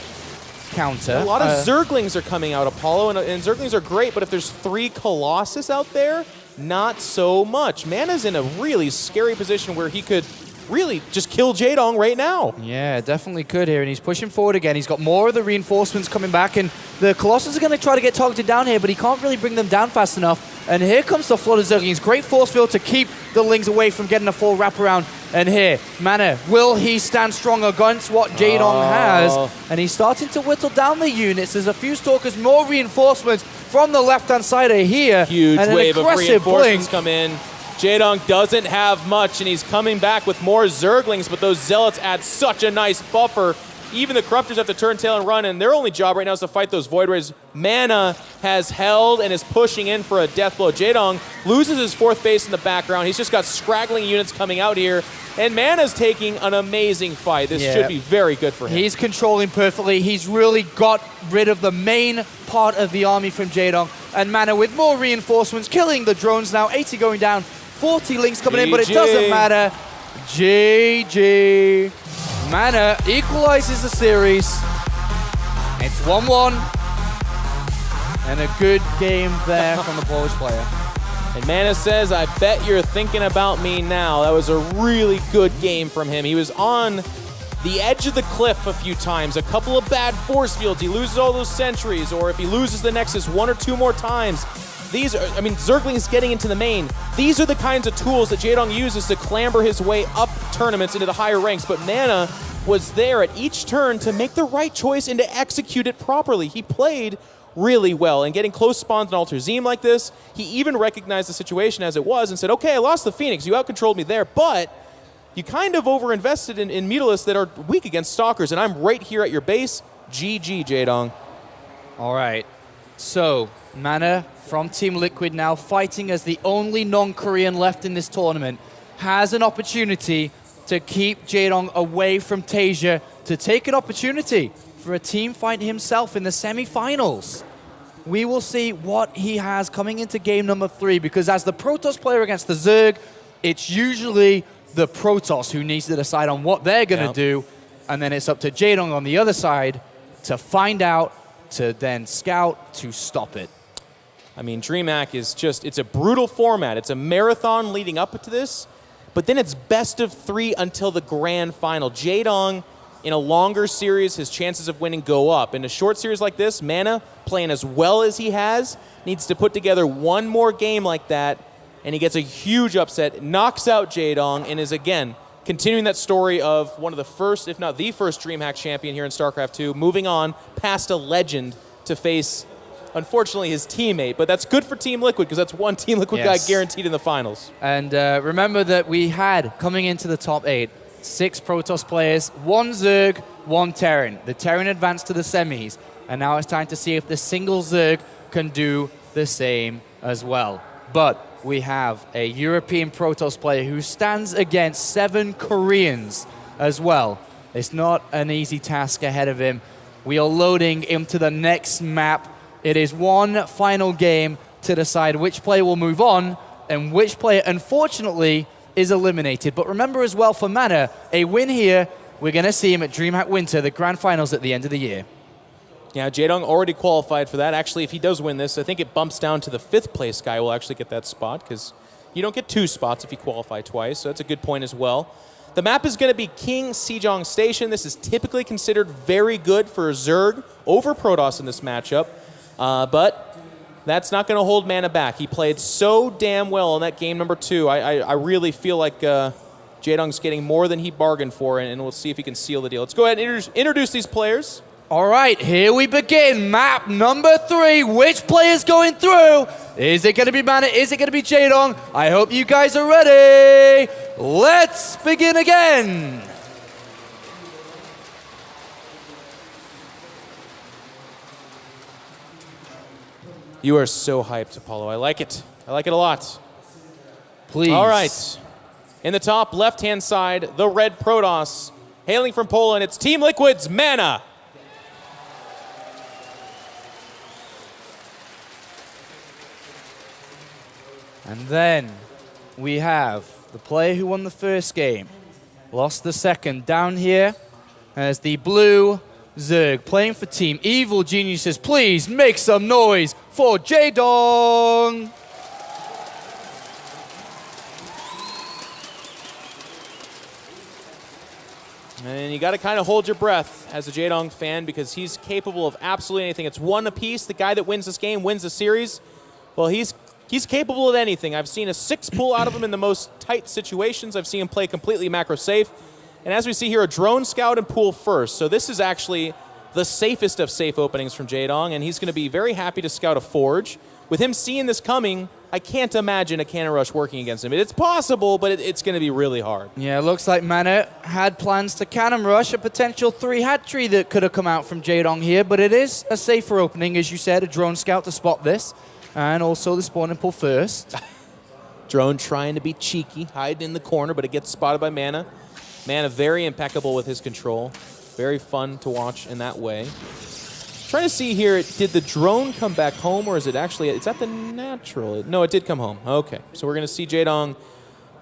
counter. A lot of Zerglings are coming out, Apollo, and Zerglings are great, but if there's 3 Colossus out there, not so much. MaNa's in a really scary position where he could really just kill Jaedong right now. Yeah, definitely could here, and he's pushing forward again. He's got more of the reinforcements coming back, and the Colossus are going to try to get targeted down here, but he can't really bring them down fast enough. And here comes the flood of Zerglings. Great force field to keep the Lings away from getting a full wraparound. And here, MaNa, will he stand strong against what Jaedong has? And he's starting to whittle down the units. There's a few Stalkers, more reinforcements from the left-hand side of here. Huge and wave of reinforcements come in. Jaedong doesn't have much, and he's coming back with more Zerglings, but those Zealots add such a nice buffer. Even the Corruptors have to turn tail and run, and their only job right now is to fight those Void Rays. MaNa has held and is pushing in for a death blow. Jaedong loses his 4th base in the background. He's just got scraggling units coming out here, and MaNa's taking an amazing fight. This should be very good for him. He's controlling perfectly. He's really got rid of the main part of the army from Jaedong, and MaNa with more reinforcements, killing the drones now. 80 going down, 40 links coming in, but it doesn't matter. GG. MaNa equalizes the series. It's 1-1. And a good game there from the Polish player. And MaNa says, I bet you're thinking about me now. That was a really good game from him. He was on the edge of the cliff a few times. A couple of bad force fields. He loses all those sentries, or if he loses the Nexus 1 or 2 more times. These are, Zergling's getting into the main. These are the kinds of tools that Jaedong uses to clamber his way up tournaments into the higher ranks, but MaNa was there at each turn to make the right choice and to execute it properly. He played really well, and getting close spawns in Alter Zeme like this, he even recognized the situation as it was and said, okay, I lost the Phoenix, you outcontrolled me there, but you kind of overinvested in Mutalisks that are weak against Stalkers, and I'm right here at your base. GG, Jaedong. All right, so MaNa from Team Liquid now fighting as the only non-Korean left in this tournament, has an opportunity to keep Jaedong away from Tasia, to take an opportunity for a team fight himself in the semifinals. We will see what he has coming into game number 3, because as the Protoss player against the Zerg, it's usually the Protoss who needs to decide on what they're going to do, and then it's up to Jaedong on the other side to find out, to then scout, to stop it. DreamHack is just, it's a brutal format. It's a marathon leading up to this, but then it's best of 3 until the grand final. Jaedong, in a longer series, his chances of winning go up. In a short series like this, MaNa, playing as well as he has, needs to put together one more game like that, and he gets a huge upset, knocks out Jaedong, and is, again, continuing that story of one of the first, if not the first, DreamHack champion here in StarCraft 2, moving on past a legend to face, unfortunately, his teammate. But that's good for Team Liquid, because that's one Team Liquid guy guaranteed in the finals. And remember that we had, coming into the top 8, 6 Protoss players, 1 Zerg, 1 Terran. The Terran advanced to the semis, and now it's time to see if the single Zerg can do the same as well. But we have a European Protoss player who stands against 7 Koreans as well. It's not an easy task ahead of him. We are loading into the next map. It is one final game to decide which player will move on and which player, unfortunately, is eliminated. But remember as well, for MaNa, a win here, we're going to see him at DreamHack Winter, the grand finals at the end of the year. Yeah, Jaedong already qualified for that. Actually, if he does win this, I think it bumps down to the 5th place guy will actually get that spot, because you don't get 2 spots if you qualify twice, so that's a good point as well. The map is going to be King Sejong Station. This is typically considered very good for Zerg over Protoss in this matchup, but that's not going to hold MaNa back. He played so damn well in that game number 2. I really feel like Jaedong's getting more than he bargained for, and we'll see if he can seal the deal. Let's go ahead and introduce these players. All right, here we begin. Map number 3. Which player's going through? Is it going to be MaNa? Is it going to be Jaedong? I hope you guys are ready. Let's begin again. You are so hyped, Apollo. I like it. I like it a lot. Please. All right. In the top left-hand side, the red Protoss. Hailing from Poland, it's Team Liquid's MaNa. And then we have the player who won the first game, lost the second. Down here as the blue Zerg playing for Team Evil Geniuses. Please make some noise for Jaedong. And you got to kind of hold your breath as a Jaedong fan, because he's capable of absolutely anything. It's one apiece. The guy that wins this game wins the series. Well, he's capable of anything. I've seen a 6 pull out of him in the most tight situations. I've seen him play completely macro safe. And as we see here, a drone scout and pool first. So this is actually the safest of safe openings from Jaedong, and he's going to be very happy to scout a forge. With him seeing this coming, I can't imagine a cannon rush working against him. It's possible, but it's going to be really hard. Yeah, it looks like MaNa had plans to cannon rush, a potential 3 hatchery that could have come out from Jaedong here, but it is a safer opening, as you said, a drone scout to spot this, and also the spawning pull first. Drone trying to be cheeky, hiding in the corner, but it gets spotted by MaNa. MaNa very impeccable with his control. Very fun to watch in that way. Trying to see here, did the drone come back home, or is it actually, it's at the natural? No, it did come home. Okay, so we're going to see Jaedong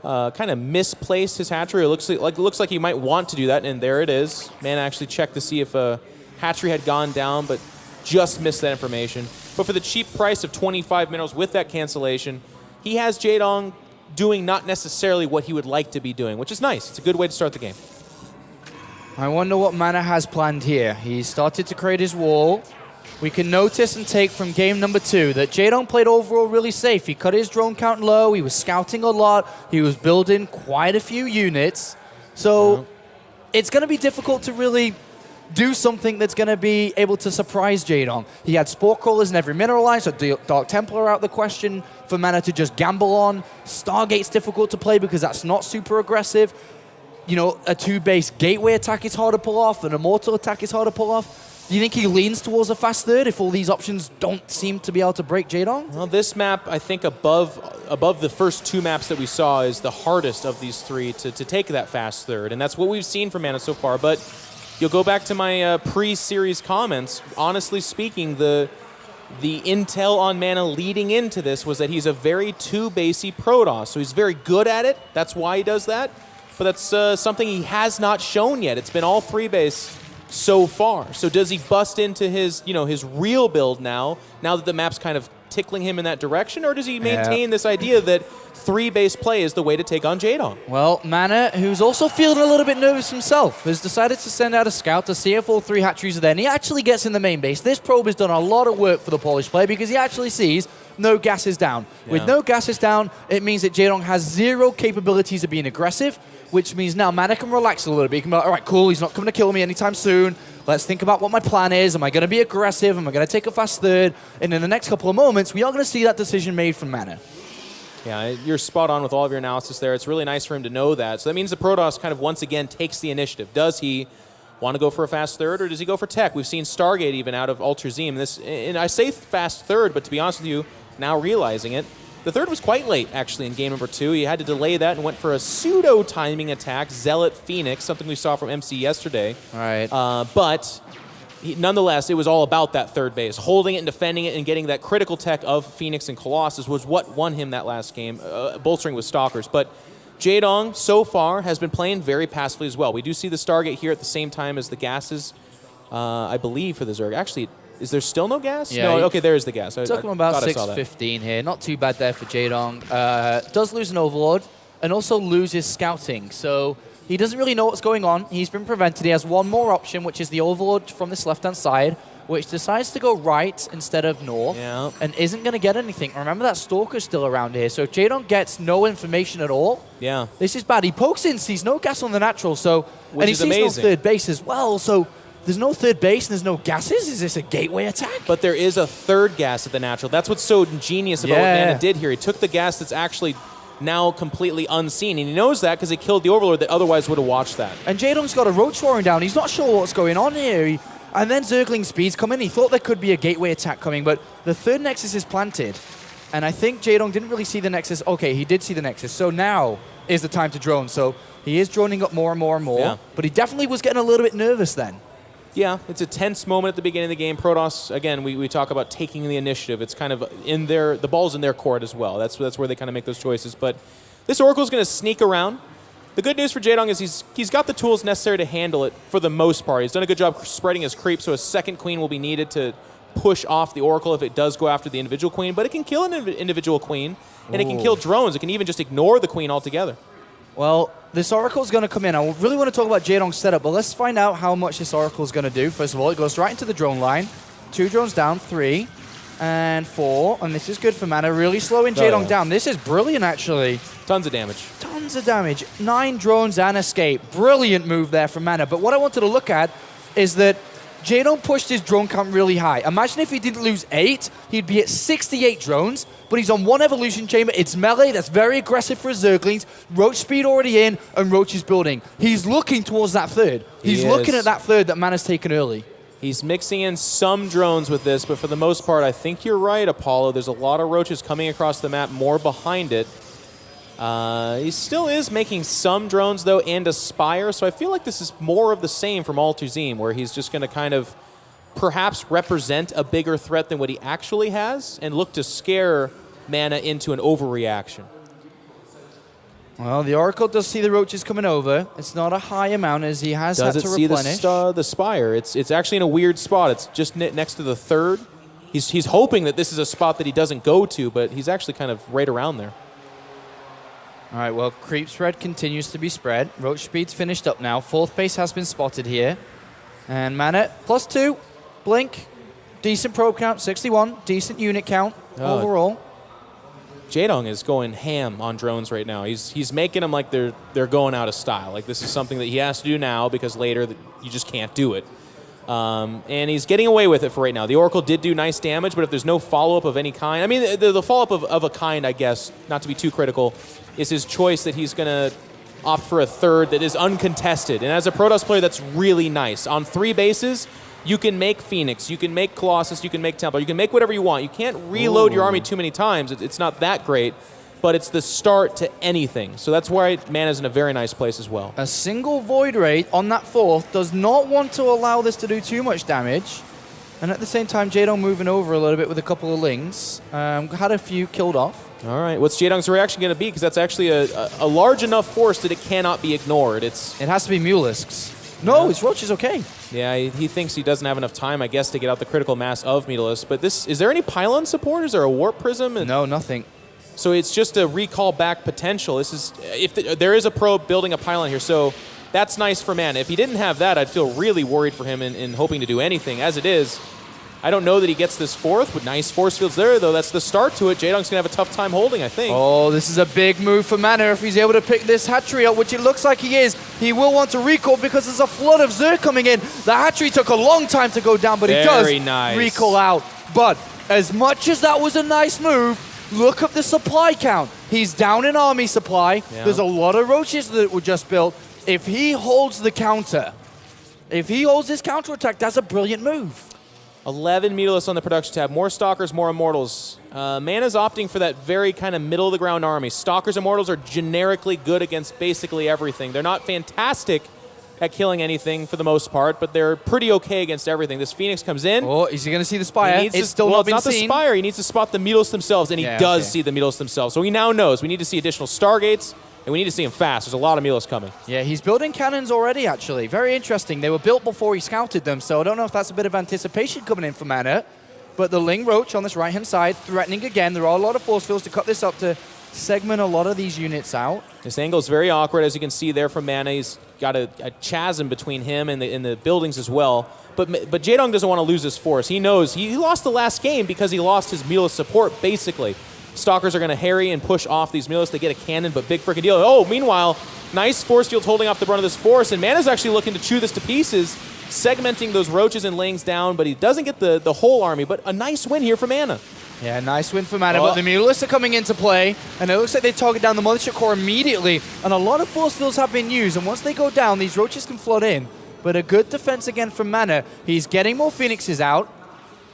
kind of misplace his hatchery. It looks like he might want to do that, and there it is. MaNa actually checked to see if a hatchery had gone down, but just missed that information. But for the cheap price of 25 minerals with that cancellation, he has Jaedong doing not necessarily what he would like to be doing, which is nice. It's a good way to start the game. I wonder what MaNa has planned here. He started to create his wall. We can notice and take from game number 2 that Jaedong played overall really safe. He cut his drone count low. He was scouting a lot. He was building quite a few units. So it's going to be difficult to really do something that's going to be able to surprise Jaedong. He had Spore Crawlers in every mineral line, so Dark Templar out the question for MaNa to just gamble on. Stargate's difficult to play because that's not super aggressive. You know, a 2-base gateway attack is hard to pull off, an immortal attack is hard to pull off. Do you think he leans towards a fast third if all these options don't seem to be able to break Jaedong? Well, this map, I think above the first 2 maps that we saw, is the hardest of these 3 to take that fast third, and that's what we've seen from MaNa so far. But you'll go back to my pre-series comments. Honestly speaking, the intel on MaNa leading into this was that he's a very 2-basey Protoss, so he's very good at it. That's why he does that. But that's something he has not shown yet. It's been all 3-base so far. So does he bust into his, his real build now that the map's kind of tickling him in that direction, or does he maintain this idea that 3-base play is the way to take on Jaedong? Well, MaNa, who's also feeling a little bit nervous himself, has decided to send out a scout to see if all 3 hatcheries are there, and he actually gets in the main base. This probe has done a lot of work for the Polish player because he actually sees no gases down. Yeah. With no gases down, it means that Jaedong has 0 capabilities of being aggressive, which means now MaNa can relax a little bit. He can be like, all right, cool, he's not coming to kill me anytime soon. Let's think about what my plan is. Am I going to be aggressive? Am I going to take a fast third? And in the next couple of moments, we are going to see that decision made from MaNa. Yeah, you're spot on with all of your analysis there. It's really nice for him to know that. So that means the Protoss kind of once again takes the initiative. Does he want to go for a fast third, or does he go for tech? We've seen Stargate even out of Ultrazeme. And I say fast third, but to be honest with you, now realizing it, the third was quite late, actually, in game number 2. He had to delay that and went for a pseudo-timing attack, Zealot Phoenix, something we saw from MC yesterday. All right. But nonetheless, it was all about that 3rd base. Holding it and defending it and getting that critical tech of Phoenix and Colossus was what won him that last game, bolstering with Stalkers. But Jaedong, so far, has been playing very passively as well. We do see the Stargate here at the same time as the gases, I believe, for the Zerg. Actually, is there still no gas? Yeah, no, okay, there is the gas. Took him about 6:15 here. Not too bad there for Jaedong. Does lose an Overlord and also loses scouting. So he doesn't really know what's going on. He's been prevented. He has one more option, which is the Overlord from this left-hand side, which decides to go right instead of north and isn't going to get anything. Remember that Stalker's still around here. So if Jaedong gets no information at all, this is bad. He pokes in, sees no gas on the natural, so and he sees amazing. No 3rd base as well. So there's no 3rd base and there's no gases? Is this a gateway attack? But there is a 3rd gas at the natural. That's what's so ingenious about what MaNa did here. He took the gas that's actually now completely unseen, and he knows that because he killed the Overlord that otherwise would have watched that. And Jaedong's got a Roach Warren down. He's not sure what's going on here. And then Zergling speeds come in. He thought there could be a gateway attack coming, but the 3rd Nexus is planted. And I think Jaedong didn't really see the Nexus. Okay, he did see the Nexus. So now is the time to drone. So he is droning up more and more and more. But he definitely was getting a little bit nervous then. Yeah, it's a tense moment at the beginning of the game. Protoss, again, we talk about taking the initiative. It's kind of in the ball's in their court as well. That's where they kind of make those choices. But this Oracle's going to sneak around. The good news for Jaedong is he's got the tools necessary to handle it for the most part. He's done a good job spreading his creep, so a 2nd queen will be needed to push off the Oracle if it does go after the individual queen. But it can kill an individual queen, and it can kill drones. It can even just ignore the queen altogether. Well, this Oracle's going to come in. I really want to talk about Jaedong's setup, but let's find out how much this Oracle's going to do. First of all, it goes right into the drone line. 2 drones down, 3, and 4. And this is good for MaNa, really slowing Jaedong down. This is brilliant, actually. Tons of damage. Tons of damage. 9 drones and escape. Brilliant move there from MaNa. But what I wanted to look at is that Jaedong pushed his drone count really high. Imagine if he didn't lose 8, he'd be at 68 drones, but he's on 1 evolution chamber. It's melee, that's very aggressive for his Zerglings. Roach speed already in, and Roach is building. He's looking towards that third. He's looking at that third that MaNa's taken early. He's mixing in some drones with this, but for the most part, I think you're right, Apollo. There's a lot of Roaches coming across the map, more behind it. He still is making some drones, though, and a Spire, so I feel like this is more of the same from Altuzim, where he's just going to kind of perhaps represent a bigger threat than what he actually has and look to scare MaNa into an overreaction. Well, the Oracle does see the Roaches coming over. It's not a high amount as he has had to replenish. See the Spire? It's actually in a weird spot. It's just next to the third. He's hoping that this is a spot that he doesn't go to, but he's actually kind of right around there. All right, well, creep spread continues to be spread. Roach speed's finished up now. 4th base has been spotted here. And MaNa, +2. Blink, decent probe count, 61. Decent unit count overall. Jaedong is going ham on drones right now. He's making them like they're going out of style. Like this is something that he has to do now because later you just can't do it. And he's getting away with it for right now. The Oracle did do nice damage, but if there's no follow-up of any kind, I mean, the follow-up of a kind, I guess, not to be too critical, is his choice that he's going to opt for a third that is uncontested. And as a Protoss player, that's really nice. On 3 bases, you can make Phoenix, you can make Colossus, you can make Templar, you can make whatever you want. You can't reload your army too many times. It's not that great, but it's the start to anything. So that's why MaNa's in a very nice place as well. A single Void Ray on that 4th does not want to allow this to do too much damage. And at the same time, Jaedong moving over a little bit with a couple of Lings. Had a few killed off. All right, what's Jaedong's reaction going to be? Because that's actually a large enough force that it cannot be ignored. It has to be Mulisks. No, his Roach is okay. Yeah, he thinks he doesn't have enough time, I guess, to get out the critical mass of Mulisk. But is there any pylon support? Is there a Warp Prism? No, nothing. So it's just a recall back potential. This is there is a probe building a pylon here, so that's nice for MaNa. If he didn't have that, I'd feel really worried for him in hoping to do anything. As it is, I don't know that he gets this 4th, but nice force fields there, though. That's the start to it. Jaedong's going to have a tough time holding, I think. Oh, this is a big move for MaNa if he's able to pick this hatchery up, which it looks like he is. He will want to recall because there's a flood of Zerg coming in. The hatchery took a long time to go down, but he does recall out. But as much as that was a nice move, look at the supply count. He's down in army supply. Yeah. There's a lot of Roaches that were just built. If he holds the counter, if he holds his counterattack, that's a brilliant move. 11 Mulists on the production tab. More Stalkers, more Immortals. MaNa's opting for that very kind of middle-of-the-ground army. Stalkers, Immortals are generically good against basically everything. They're not fantastic at killing anything for the most part, but they're pretty okay against everything. This Phoenix comes in. Oh, is he going to see the Spire? It's still not been seen. It's not the Spire. He needs to spot the Mulists themselves, and he does see the Mulists themselves. So he now knows we need to see additional Stargates, and we need to see him fast. There's a lot of Mulists coming. Yeah, he's building cannons already, actually. Very interesting. They were built before he scouted them, so I don't know if that's a bit of anticipation coming in for MaNa. But the Ling Roach on this right-hand side, threatening again. There are a lot of force fields to cut this up to segment a lot of these units out. This angle is very awkward, as you can see there from MaNa. He's got a chasm between him and the buildings as well. But Jaedong doesn't want to lose his force. He knows he lost the last game because he lost his Mulist support, basically. Stalkers are going to harry and push off these Mulists. They get a cannon, but big freaking deal. Oh, meanwhile, nice force fields holding off the brunt of this force, and MaNa's actually looking to chew this to pieces, segmenting those Roaches and Lings down, but he doesn't get the whole army, but a nice win here for MaNa. Yeah, nice win for MaNa, but the Mulists are coming into play, and it looks like they target down the Mothership Core immediately, and a lot of force fields have been used, and once they go down, these Roaches can flood in. But a good defense again from MaNa. He's getting more Phoenixes out,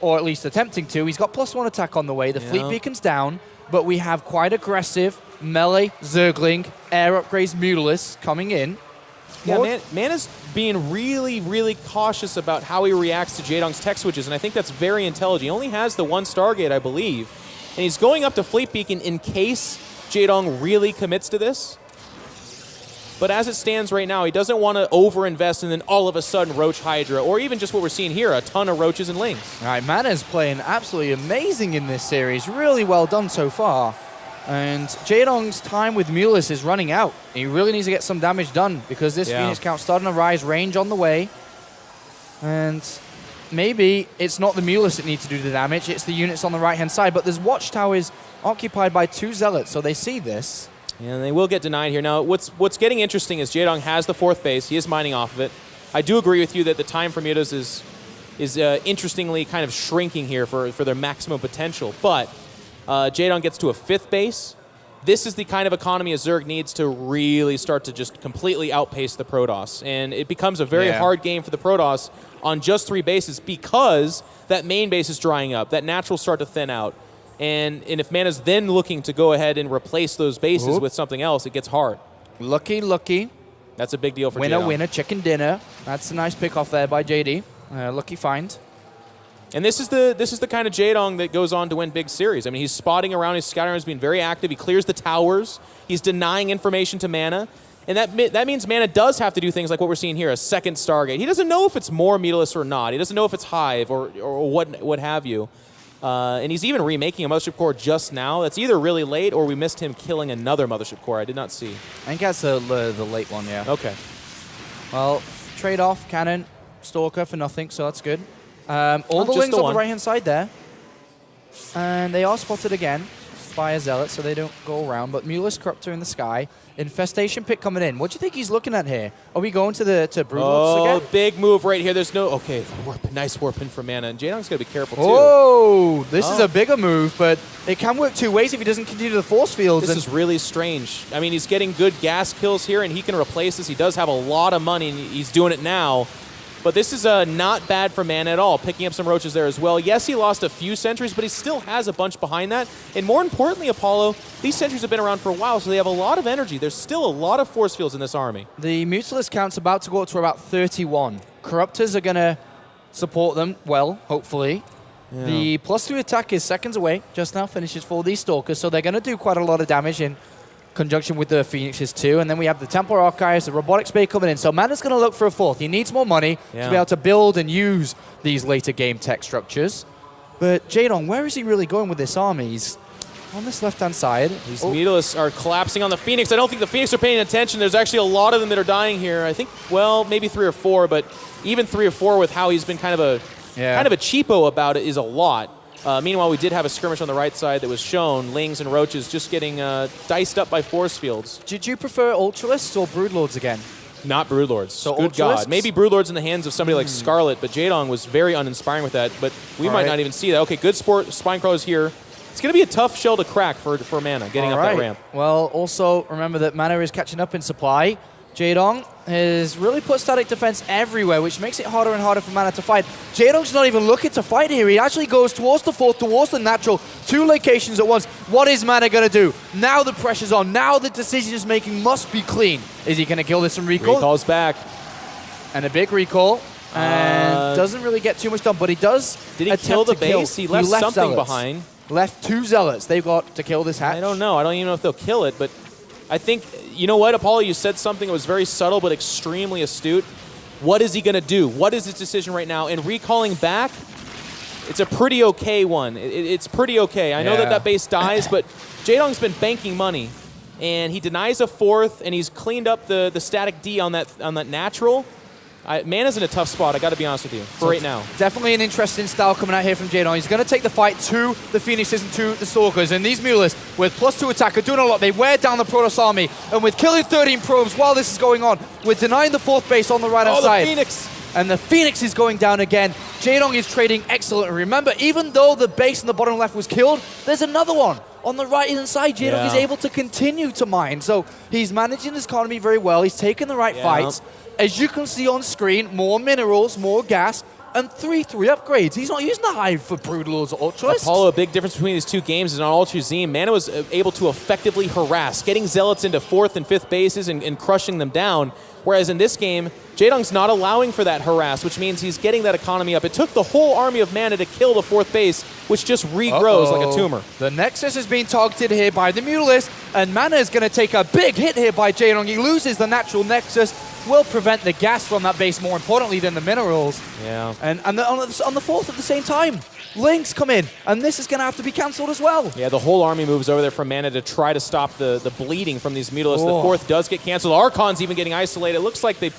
or at least attempting to. He's got +1 attack on the way. The fleet beacon's down, but we have quite aggressive melee Zergling, air upgrades Mulists coming in. Yeah, MaNa's being really, really cautious about how he reacts to Jaedong's tech switches, and I think that's very intelligent. He only has the 1 Stargate, I believe, and he's going up to Fleet Beacon in case Jaedong really commits to this. But as it stands right now, he doesn't want to overinvest and then all of a sudden Roach Hydra, or even just what we're seeing here, a ton of Roaches and Lings. All right, MaNa's playing absolutely amazing in this series. Really well done so far. And Jaedong's time with Mulisk is running out. He really needs to get some damage done because this Phoenix count's starting to rise, range on the way. And maybe it's not the Mulisk that needs to do the damage, it's the units on the right-hand side. But this watchtower is occupied by 2 Zealots, so they see this. And they will get denied here. Now, what's getting interesting is Jaedong has the 4th base. He is mining off of it. I do agree with you that the time for Mutas is interestingly kind of shrinking here for their maximum potential. But Jaedong gets to a 5th base. This is the kind of economy a Zerg needs to really start to just completely outpace the Protoss. And it becomes a very hard game for the Protoss on just 3 bases because that main base is drying up. That natural start to thin out. And if MaNa's then looking to go ahead and replace those bases with something else, it gets hard. Lucky. That's a big deal for Winner, Jaedong. winner, chicken dinner. That's a nice pick off there by JD. Lucky find. And this is the kind of Jaedong that goes on to win big series. I mean, he's spotting around, he's scouting around, he's being very active. He clears the towers. He's denying information to MaNa. And that means MaNa does have to do things like what we're seeing here, a second Stargate. He doesn't know if it's more meterless or not. He doesn't know if it's Hive or what have you. And he's even remaking a Mothership Core just now. That's either really late or we missed him killing another Mothership Core. I did not see. I think that's the late one, yeah. Okay. Well, trade-off, Cannon, Stalker for nothing, so that's good. All the just wings the on one. the right-hand side there. And they are spotted again by a Zealot, so they don't go around. But Mulus Corruptor in the sky. Infestation pick coming in. What do you think he's looking at here? Are we going to Broodlords again? Big move right here. There's no... Okay, nice warp in from MaNa. And Jaedong's got to be careful, too. Oh, this is a bigger move, but it can work 2 ways if he doesn't continue the force fields. This is really strange. I mean, he's getting good gas kills here, and he can replace this. He does have a lot of money, and he's doing it now. But this is not bad for MaNa at all, picking up some roaches there as well. Yes, he lost a few sentries, but he still has a bunch behind that. And more importantly, Apollo, these sentries have been around for a while, so they have a lot of energy. There's still a lot of force fields in this army. The Mutalist count's about to go up to about 31. Corruptors are going to support them well, hopefully. Yeah. The +2 attack is seconds away, just now finishes for these Stalkers, so they're going to do quite a lot of damage in conjunction with the Phoenixes too. And then we have the Templar Archives, the Robotics Bay coming in. So MaNa's going to look for a 4th. He needs more money to be able to build and use these later game tech structures. But Jaedong, where is he really going with this army? He's on this left-hand side. These Meatless are collapsing on the Phoenix. I don't think the Phoenix are paying attention. There's actually a lot of them that are dying here. I think, well, maybe 3 or 4, but even 3 or 4 with how he's been kind of a cheapo about it is a lot. Meanwhile, we did have a skirmish on the right side that was shown. Lings and Roaches just getting diced up by force fields. Did you prefer Ultralists or Broodlords again? Not Broodlords. So good Ultralists? God. Maybe Broodlords in the hands of somebody like Scarlet, but Jaedong was very uninspiring with that. But we might not even see that. Okay, good spine crawlers here. It's going to be a tough shell to crack for MaNa, getting up that ramp. Well, also remember that MaNa is catching up in supply. Jaedong has really put static defense everywhere, which makes it harder and harder for MaNa to fight. Jaedong's not even looking to fight here. He actually goes towards the 4th, towards the natural, 2 locations at once. What is MaNa going to do? Now the pressure's on. Now the decision making must be clean. Is he going to kill this from recall? Recall's back. And a big recall. And doesn't really get too much done, but he does. Did he kill the base? He left something Zealots behind. Left 2 Zealots. They've got to kill this hatch. I don't know. I don't even know if they'll kill it, but I think, you know what, Apollo, you said something that was very subtle but extremely astute. What is he going to do? What is his decision right now? And recalling back, it's a pretty okay one. It's pretty okay. I know that base dies, but Jaedong's been banking money. And he denies a 4th, and he's cleaned up the static D on that natural. MaNa's in a tough spot, I got to be honest with you, for right now. Definitely an interesting style coming out here from Jaedong. He's going to take the fight to the Phoenixes and to the Stalkers. And these Mulists, with +2 attack, are doing a lot. They wear down the Protoss army. And with killing 13 probes while this is going on, we're denying the 4th base on the right-hand side. The Phoenix! And the Phoenix is going down again. Jaedong is trading excellent. Remember, even though the base in the bottom left was killed, there's another one. On the right-hand side, Jaedong is able to continue to mine. So he's managing his economy very well. He's taking the right fights. As you can see on screen, more minerals, more gas, and 3 upgrades. He's not using the Hive for Broodlords or Ultras. Apollo, a big difference between these 2 games is on Ultra Z, MaNa was able to effectively harass, getting Zealots into 4th and 5th bases and crushing them down. Whereas in this game, Jaedong's not allowing for that harass, which means he's getting that economy up. It took the whole army of MaNa to kill the 4th base, which just regrows like a tumor. The Nexus is being targeted here by the Mutalist, and MaNa is going to take a big hit here by Jaedong. He loses the natural Nexus, will prevent the gas from that base more importantly than the minerals. Yeah. And on the 4th at the same time, Links come in, and this is going to have to be cancelled as well. Yeah, the whole army moves over there from MaNa to try to stop the bleeding from these Mutalists. The 4th does get canceled. Archon's even getting isolated. It looks like they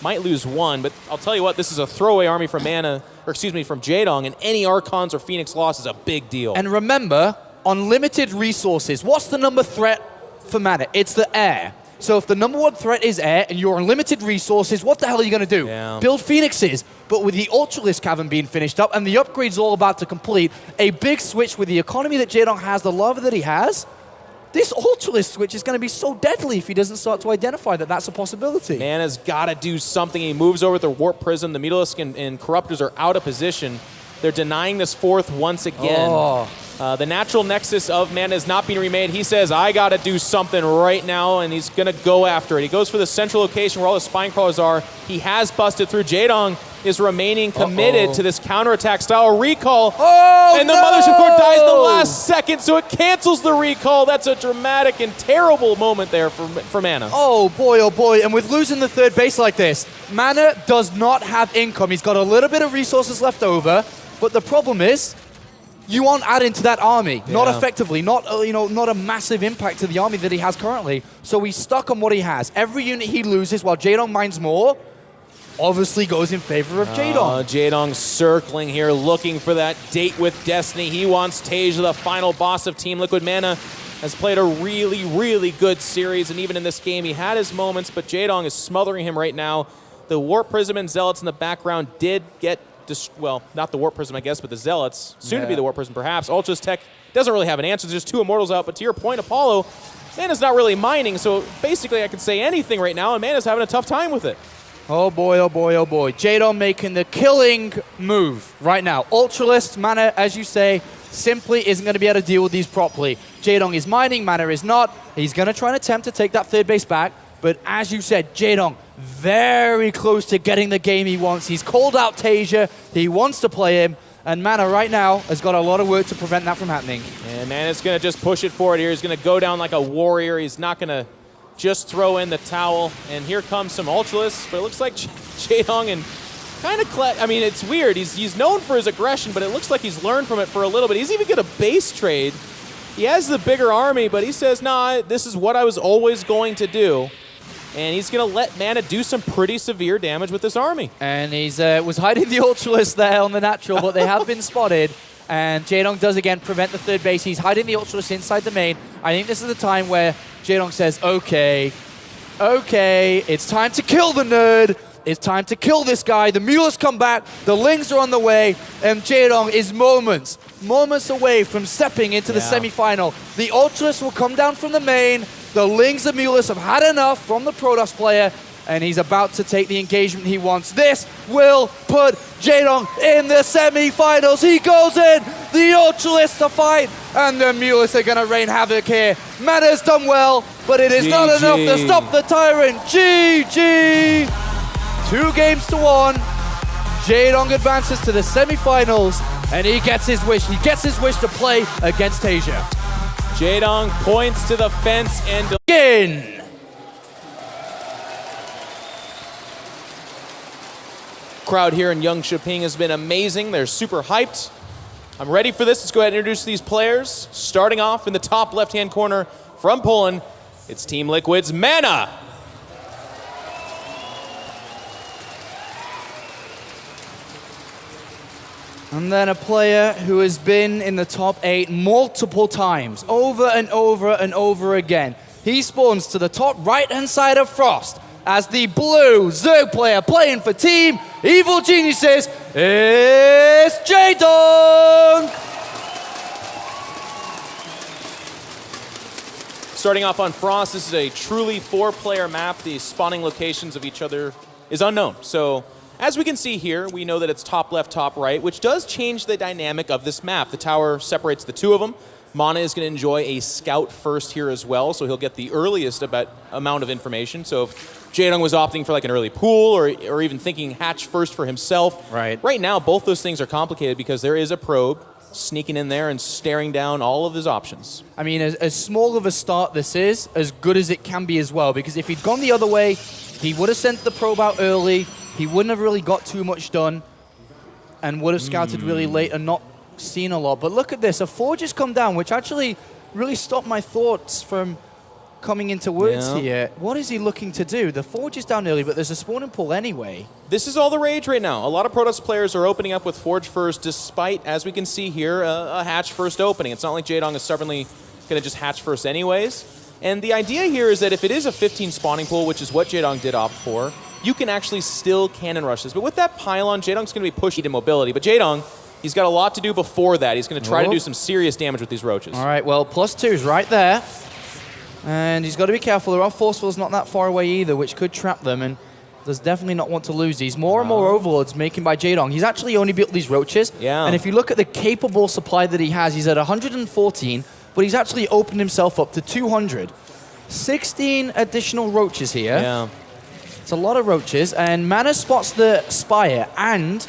might lose 1, but I'll tell you what, this is a throwaway army from MaNa, or excuse me, from Jaedong, and any Archons or Phoenix loss is a big deal. And remember, unlimited resources. What's the number threat for MaNa? It's the air. So if the #1 threat is air and you're on limited resources, what the hell are you going to do? Yeah. Build Phoenixes. But with the Ultralisk cavern being finished up and the upgrades all about to complete, a big switch with the economy that Jaedong has, the lava that he has, this Ultralisk switch is going to be so deadly if he doesn't start to identify that that's a possibility. MaNa's got to do something. He moves over the Warp Prism. The Mutalisk and Corruptors are out of position. They're denying this fourth once again. Oh. The natural nexus of MaNa is not being remade. He says, I got to do something right now, and he's going to go after it. He goes for the central location where all the Spine Crawlers are. He has busted through. Jaedong is remaining committed to this counterattack style recall. Oh, and the Mothership Core dies in the last second, so it cancels the recall. That's a dramatic and terrible moment there for MaNa. Oh boy, and with losing the third base like this, MaNa does not have income. He's got a little bit of resources left over, but the problem is, you aren't adding to that army, not effectively, not not a massive impact to the army that he has currently. So he's stuck on what he has. Every unit he loses while Jaedong mines more, obviously goes in favor of Jaedong. Jaedong circling here, looking for that date with Destiny. He wants Tasia, the final boss of Team Liquid. MaNa has played a really, really good series, and even in this game, he had his moments, but Jaedong is smothering him right now. The Warp Prism and Zealots in the background did get well, not the Warp Prism, I guess, but the Zealots, soon to be the Warp Prism, perhaps. Ultra's Tech doesn't really have an answer. There's 2 Immortals out, but to your point, Apollo, MaNa's not really mining, so basically I can say anything right now, and MaNa's having a tough time with it. Oh boy. Jaedong making the killing move right now. Ultralisk, MaNa, as you say, simply isn't going to be able to deal with these properly. Jaedong is mining, MaNa is not. He's going to try and attempt to take that third base back, but as you said, Jaedong very close to getting the game he wants. He's called out Tasia. He wants to play him. And MaNa right now has got a lot of work to prevent that from happening. And MaNa's going to just push it forward here. He's going to go down like a warrior. He's not going to just throw in the towel. And here comes some Ultralisks. But it looks like Jaedong and kind of... I mean, it's weird. He's known for his aggression, but it looks like he's learned from it for a little bit. He's even got a base trade. He has the bigger army, but he says, nah, this is what I was always going to do. And he's going to let MaNa do some pretty severe damage with this army. And he's was hiding the Ultralisk there on the natural, but they have been spotted. And Jaedong does again prevent the third base. He's hiding the Ultralisk inside the main. I think this is the time where Jaedong says, okay, it's time to kill the nerd. It's time to kill this guy. The Mules come back. The Lings are on the way. And Jaedong is moments away from stepping into the semifinal. The Ultralisk will come down from the main. The Lings and Mules have had enough from the Protoss player, and he's about to take the engagement he wants. This will put Jaedong in the semi-finals. He goes in, the Ultralisk to fight, and the Mules are going to rain havoc here. MaNa's done well, but it is not enough to stop the Tyrant. GG! 2 games to 1. Jaedong advances to the semi-finals, and he gets his wish. He gets his wish to play against Tasia. Jaedong points to the fence and in. Crowd here in Jönköping has been amazing. They're super hyped. I'm ready for this. Let's go ahead and introduce these players. Starting off in the top left-hand corner from Poland, it's Team Liquid's MaNa. And then a player who has been in the top 8 multiple times, over and over and over again. He spawns to the top right-hand side of Frost as the blue Zerg player playing for Team Evil Geniuses. It's Jaedong! Starting off on Frost, this is a truly 4-player map. The spawning locations of each other is unknown. So as we can see here, we know that it's top left, top right, which does change the dynamic of this map. The tower separates the 2 of them. MaNa is going to enjoy a scout first here as well, so he'll get the earliest amount of information. So if Jaedong was opting for like an early pool or even thinking hatch first for himself, right now both those things are complicated because there is a probe sneaking in there and staring down all of his options. I mean, as small of a start this is, as good as it can be as well, because if he'd gone the other way, he would have sent the probe out early. He wouldn't have really got too much done and would have scouted really late and not seen a lot. But look at this, a Forge has come down, which actually really stopped my thoughts from coming into words here. What is he looking to do? The Forge is down early, but there's a spawning pool anyway. This is all the rage right now. A lot of Protoss players are opening up with Forge first, despite, as we can see here, a hatch first opening. It's not like Jaedong is stubbornly going to just hatch first anyways. And the idea here is that if it is a 15 spawning pool, which is what Jaedong did opt for, you can actually still cannon rush this. But with that pylon, Jaedong's going to be pushed to mobility. But Jaedong, he's got a lot to do before that. He's going to try to do some serious damage with these roaches. All right, well, +2 is right there. And he's got to be careful. There are force fields not that far away either, which could trap them. And does definitely not want to lose these. More and more overlords making by Jaedong. He's actually only built these roaches. Yeah. And if you look at the capable supply that he has, he's at 114, but he's actually opened himself up to 200. 16 additional roaches here. Yeah. It's a lot of roaches, and MaNa spots the Spire and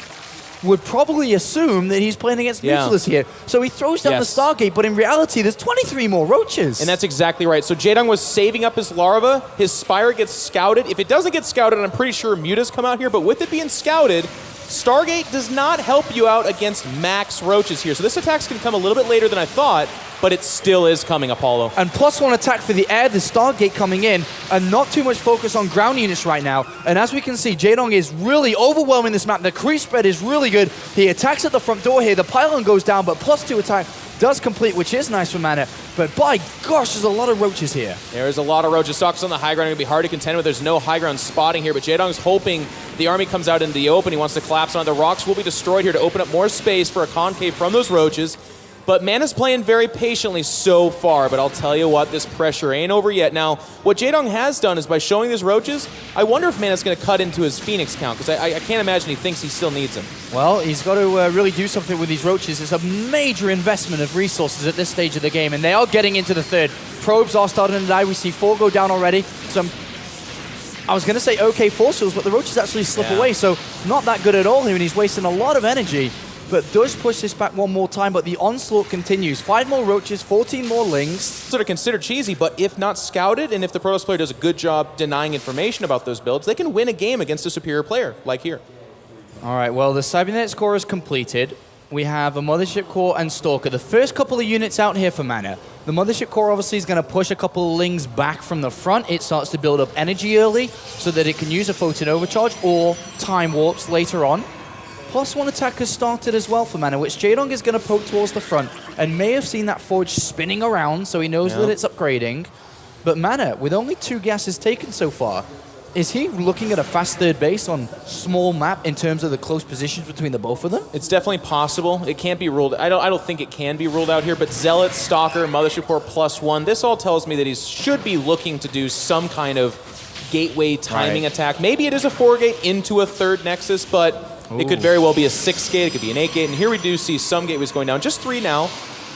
would probably assume that he's playing against Mutalist here. So he throws down the Stargate, but in reality, there's 23 more roaches. And that's exactly right. So Jaedong was saving up his larva. His Spire gets scouted. If it doesn't get scouted, I'm pretty sure Mutas come out here, but with it being scouted, Stargate does not help you out against max roaches here. So this attack's going to come a little bit later than I thought, but it still is coming, Apollo. And +1 attack for the air, the Stargate coming in, and not too much focus on ground units right now. And as we can see, Jaedong is really overwhelming this map. The creep spread is really good. He attacks at the front door here. The pylon goes down, but +2 attack does complete, which is nice for MaNa. But by gosh, there's a lot of roaches here. There's a lot of roaches. Stalkers on the high ground are going to be hard to contend with. There's no high ground spotting here, but Jaedong's hoping the army comes out into the open. He wants to collapse on. The rocks will be destroyed here to open up more space for a concave from those roaches. But MaNa's playing very patiently so far, but I'll tell you what, this pressure ain't over yet. Now, what Jaedong has done is by showing these roaches, I wonder if MaNa's going to cut into his Phoenix count, because I can't imagine he thinks he still needs him. Well, he's got to really do something with these roaches. It's a major investment of resources at this stage of the game, and they are getting into the third. Probes are starting to die. We see 4 go down already. Some, I was going to say okay force fields, but the roaches actually slip away, so not that good at all here, and he's wasting a lot of energy. But does push this back one more time, but the onslaught continues. 5 more roaches, 14 more lings. Sort of considered cheesy, but if not scouted, and if the Protoss player does a good job denying information about those builds, they can win a game against a superior player, like here. All right, well, the Cybernet core is completed. We have a Mothership Core and Stalker. The first couple of units out here for MaNa. The Mothership Core obviously is going to push a couple of lings back from the front. It starts to build up energy early so that it can use a photon overcharge or time warps later on. +1 attack has started as well for MaNa, which Jaedong is going to poke towards the front and may have seen that forge spinning around, so he knows that it's upgrading. But MaNa, with only 2 gases taken so far, is he looking at a fast third base on small map in terms of the close positions between the both of them? It's definitely possible. It can't be ruled. I don't think it can be ruled out here. But Zealot, Stalker, Mothership Core +1. This all tells me that he should be looking to do some kind of gateway timing attack. Maybe it is a 4-gate into a 3rd Nexus, but it could very well be a 6-gate. It could be an 8-gate. And here we do see some gateways going down. Just 3 now.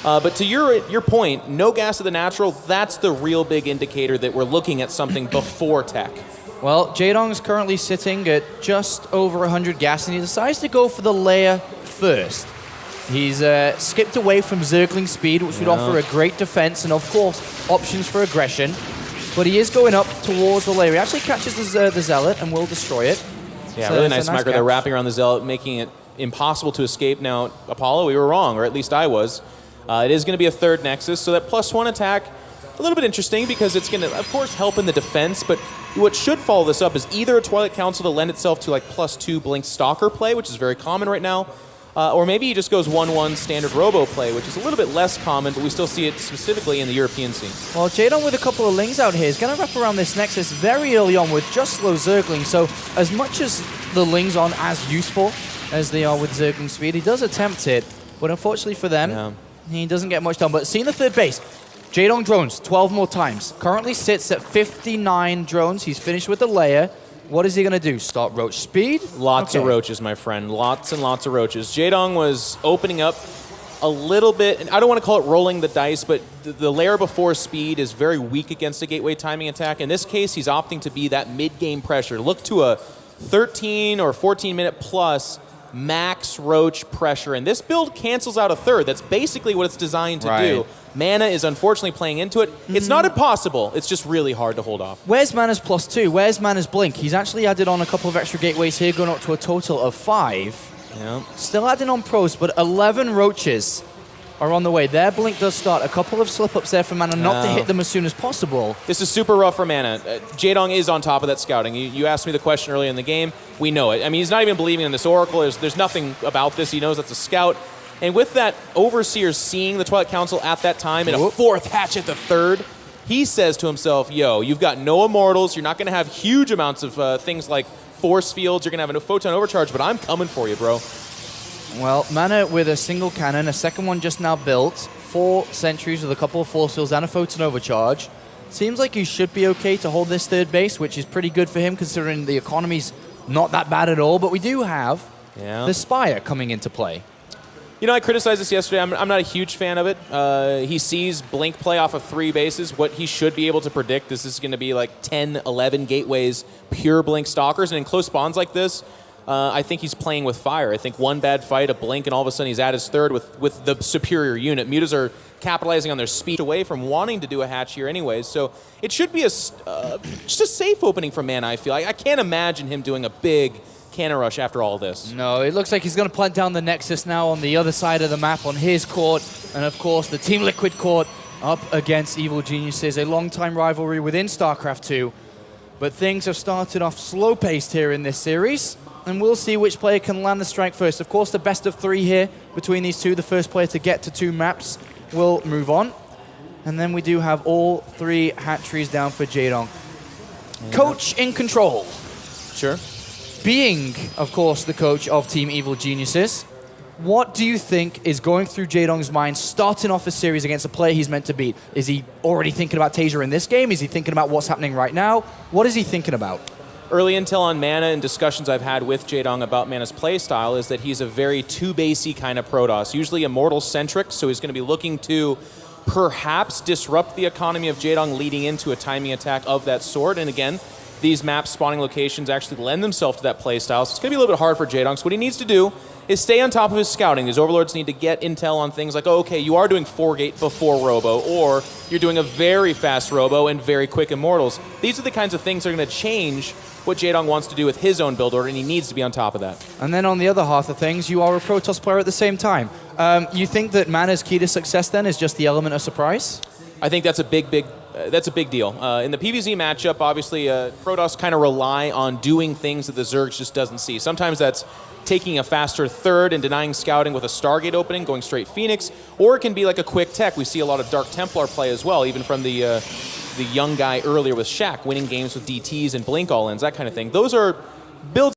But to your point, no gas of the natural. That's the real big indicator that we're looking at something before tech. Well, Jaedong is currently sitting at just over 100 gas, and he decides to go for the layer first. He's skipped away from Zergling speed, which would offer a great defense and, of course, options for aggression. But he is going up towards the layer. He actually catches the Zealot and will destroy it. Yeah, so really nice micro. catch. They're wrapping around the Zealot, making it impossible to escape. Now, Apollo, we were wrong, or at least I was. It is going to be a 3rd Nexus, so that +1 attack, a little bit interesting because it's going to, of course, help in the defense, but what should follow this up is either a Twilight Council to lend itself to like +2 Blink Stalker play, which is very common right now, or maybe he just goes 1-1 standard Robo play, which is a little bit less common, but we still see it specifically in the European scene. Well, Jaedong with a couple of lings out here is going to wrap around this Nexus very early on with just slow Zergling, so as much as the lings aren't as useful as they are with Zergling speed, he does attempt it, but unfortunately for them, he doesn't get much done. But seeing the 3rd base, Jaedong drones 12 more times. Currently sits at 59 drones. He's finished with the layer. What is he going to do? Start roach speed? Lots of roaches, my friend. Lots and lots of roaches. Jaedong was opening up a little bit, and I don't want to call it rolling the dice, but the layer before speed is very weak against a gateway timing attack. In this case, he's opting to be that mid-game pressure. Look to a 13 or 14-minute plus max roach pressure, and this build cancels out a 3rd. That's basically what it's designed to do. MaNa is unfortunately playing into it. It's not impossible. It's just really hard to hold off. Where's MaNa's +2? Where's MaNa's blink? He's actually added on a couple of extra gateways here, going up to a total of 5. Yeah. Still adding on pros, but 11 roaches are on the way. Their blink does start. A couple of slip-ups there for MaNa not to hit them as soon as possible. This is super rough for MaNa. Jaedong is on top of that scouting. You asked me the question earlier in the game. We know it. I mean, he's not even believing in this Oracle. There's nothing about this. He knows that's a scout. And with that Overseer seeing the Twilight Council at that time and a 4th hatch at the 3rd, he says to himself, yo, you've got no immortals, you're not going to have huge amounts of things like force fields, you're going to have a photon overcharge, but I'm coming for you, bro. Well, MaNa with a single cannon, a second one just now built, 4 sentries with a couple of force fields and a photon overcharge. Seems like he should be okay to hold this third base, which is pretty good for him considering the economy's not that bad at all, but we do have the Spire coming into play. You know, I criticized this yesterday. I'm not a huge fan of it. He sees Blink play off of 3 bases. What he should be able to predict, this is going to be like 10, 11 gateways, pure Blink stalkers. And in close spawns like this, I think he's playing with fire. I think one bad fight, a Blink, and all of a sudden he's at his third with the superior unit. Mutas are capitalizing on their speed away from wanting to do a hatch here anyways. So it should be just a safe opening from MaNa, I feel. I can't imagine him doing a big cannon rush after all this. No, it looks like he's going to plant down the Nexus now on the other side of the map on his court. And of course, the Team Liquid court up against Evil Geniuses, a long-time rivalry within StarCraft 2. But things have started off slow-paced here in this series. And we'll see which player can land the strike first. Of course, the best of 3 here between these two. The first player to get to 2 maps will move on. And then we do have all 3 hatcheries down for Jaedong. Coach in control. Sure. Being, of course, the coach of Team Evil Geniuses, what do you think is going through Jaedong's mind starting off a series against a player he's meant to beat? Is he already thinking about Tasia in this game? Is he thinking about what's happening right now? What is he thinking about? Early intel on MaNa and discussions I've had with Jaedong about MaNa's playstyle is that he's a very 2-basey kind of Protoss, usually immortal-centric, so he's going to be looking to perhaps disrupt the economy of Jaedong leading into a timing attack of that sort. And again, these map spawning locations actually lend themselves to that playstyle, so it's going to be a little bit hard for Jaedong. So what he needs to do is stay on top of his scouting. These overlords need to get intel on things like, oh, okay, you are doing 4-gate before Robo, or you're doing a very fast Robo and very quick Immortals. These are the kinds of things that are going to change what Jaedong wants to do with his own build order, and he needs to be on top of that. And then on the other half of things, you are a Protoss player at the same time. You think that MaNa's key to success then is just the element of surprise? I think that's a big deal. In the PvZ matchup, obviously, Protoss kind of rely on doing things that the Zerg just doesn't see. Sometimes that's taking a faster third and denying scouting with a Stargate opening, going straight Phoenix, or it can be like a quick tech. We see a lot of Dark Templar play as well, even from the young guy earlier with Shaq, winning games with DTs and Blink all-ins, that kind of thing. Those are builds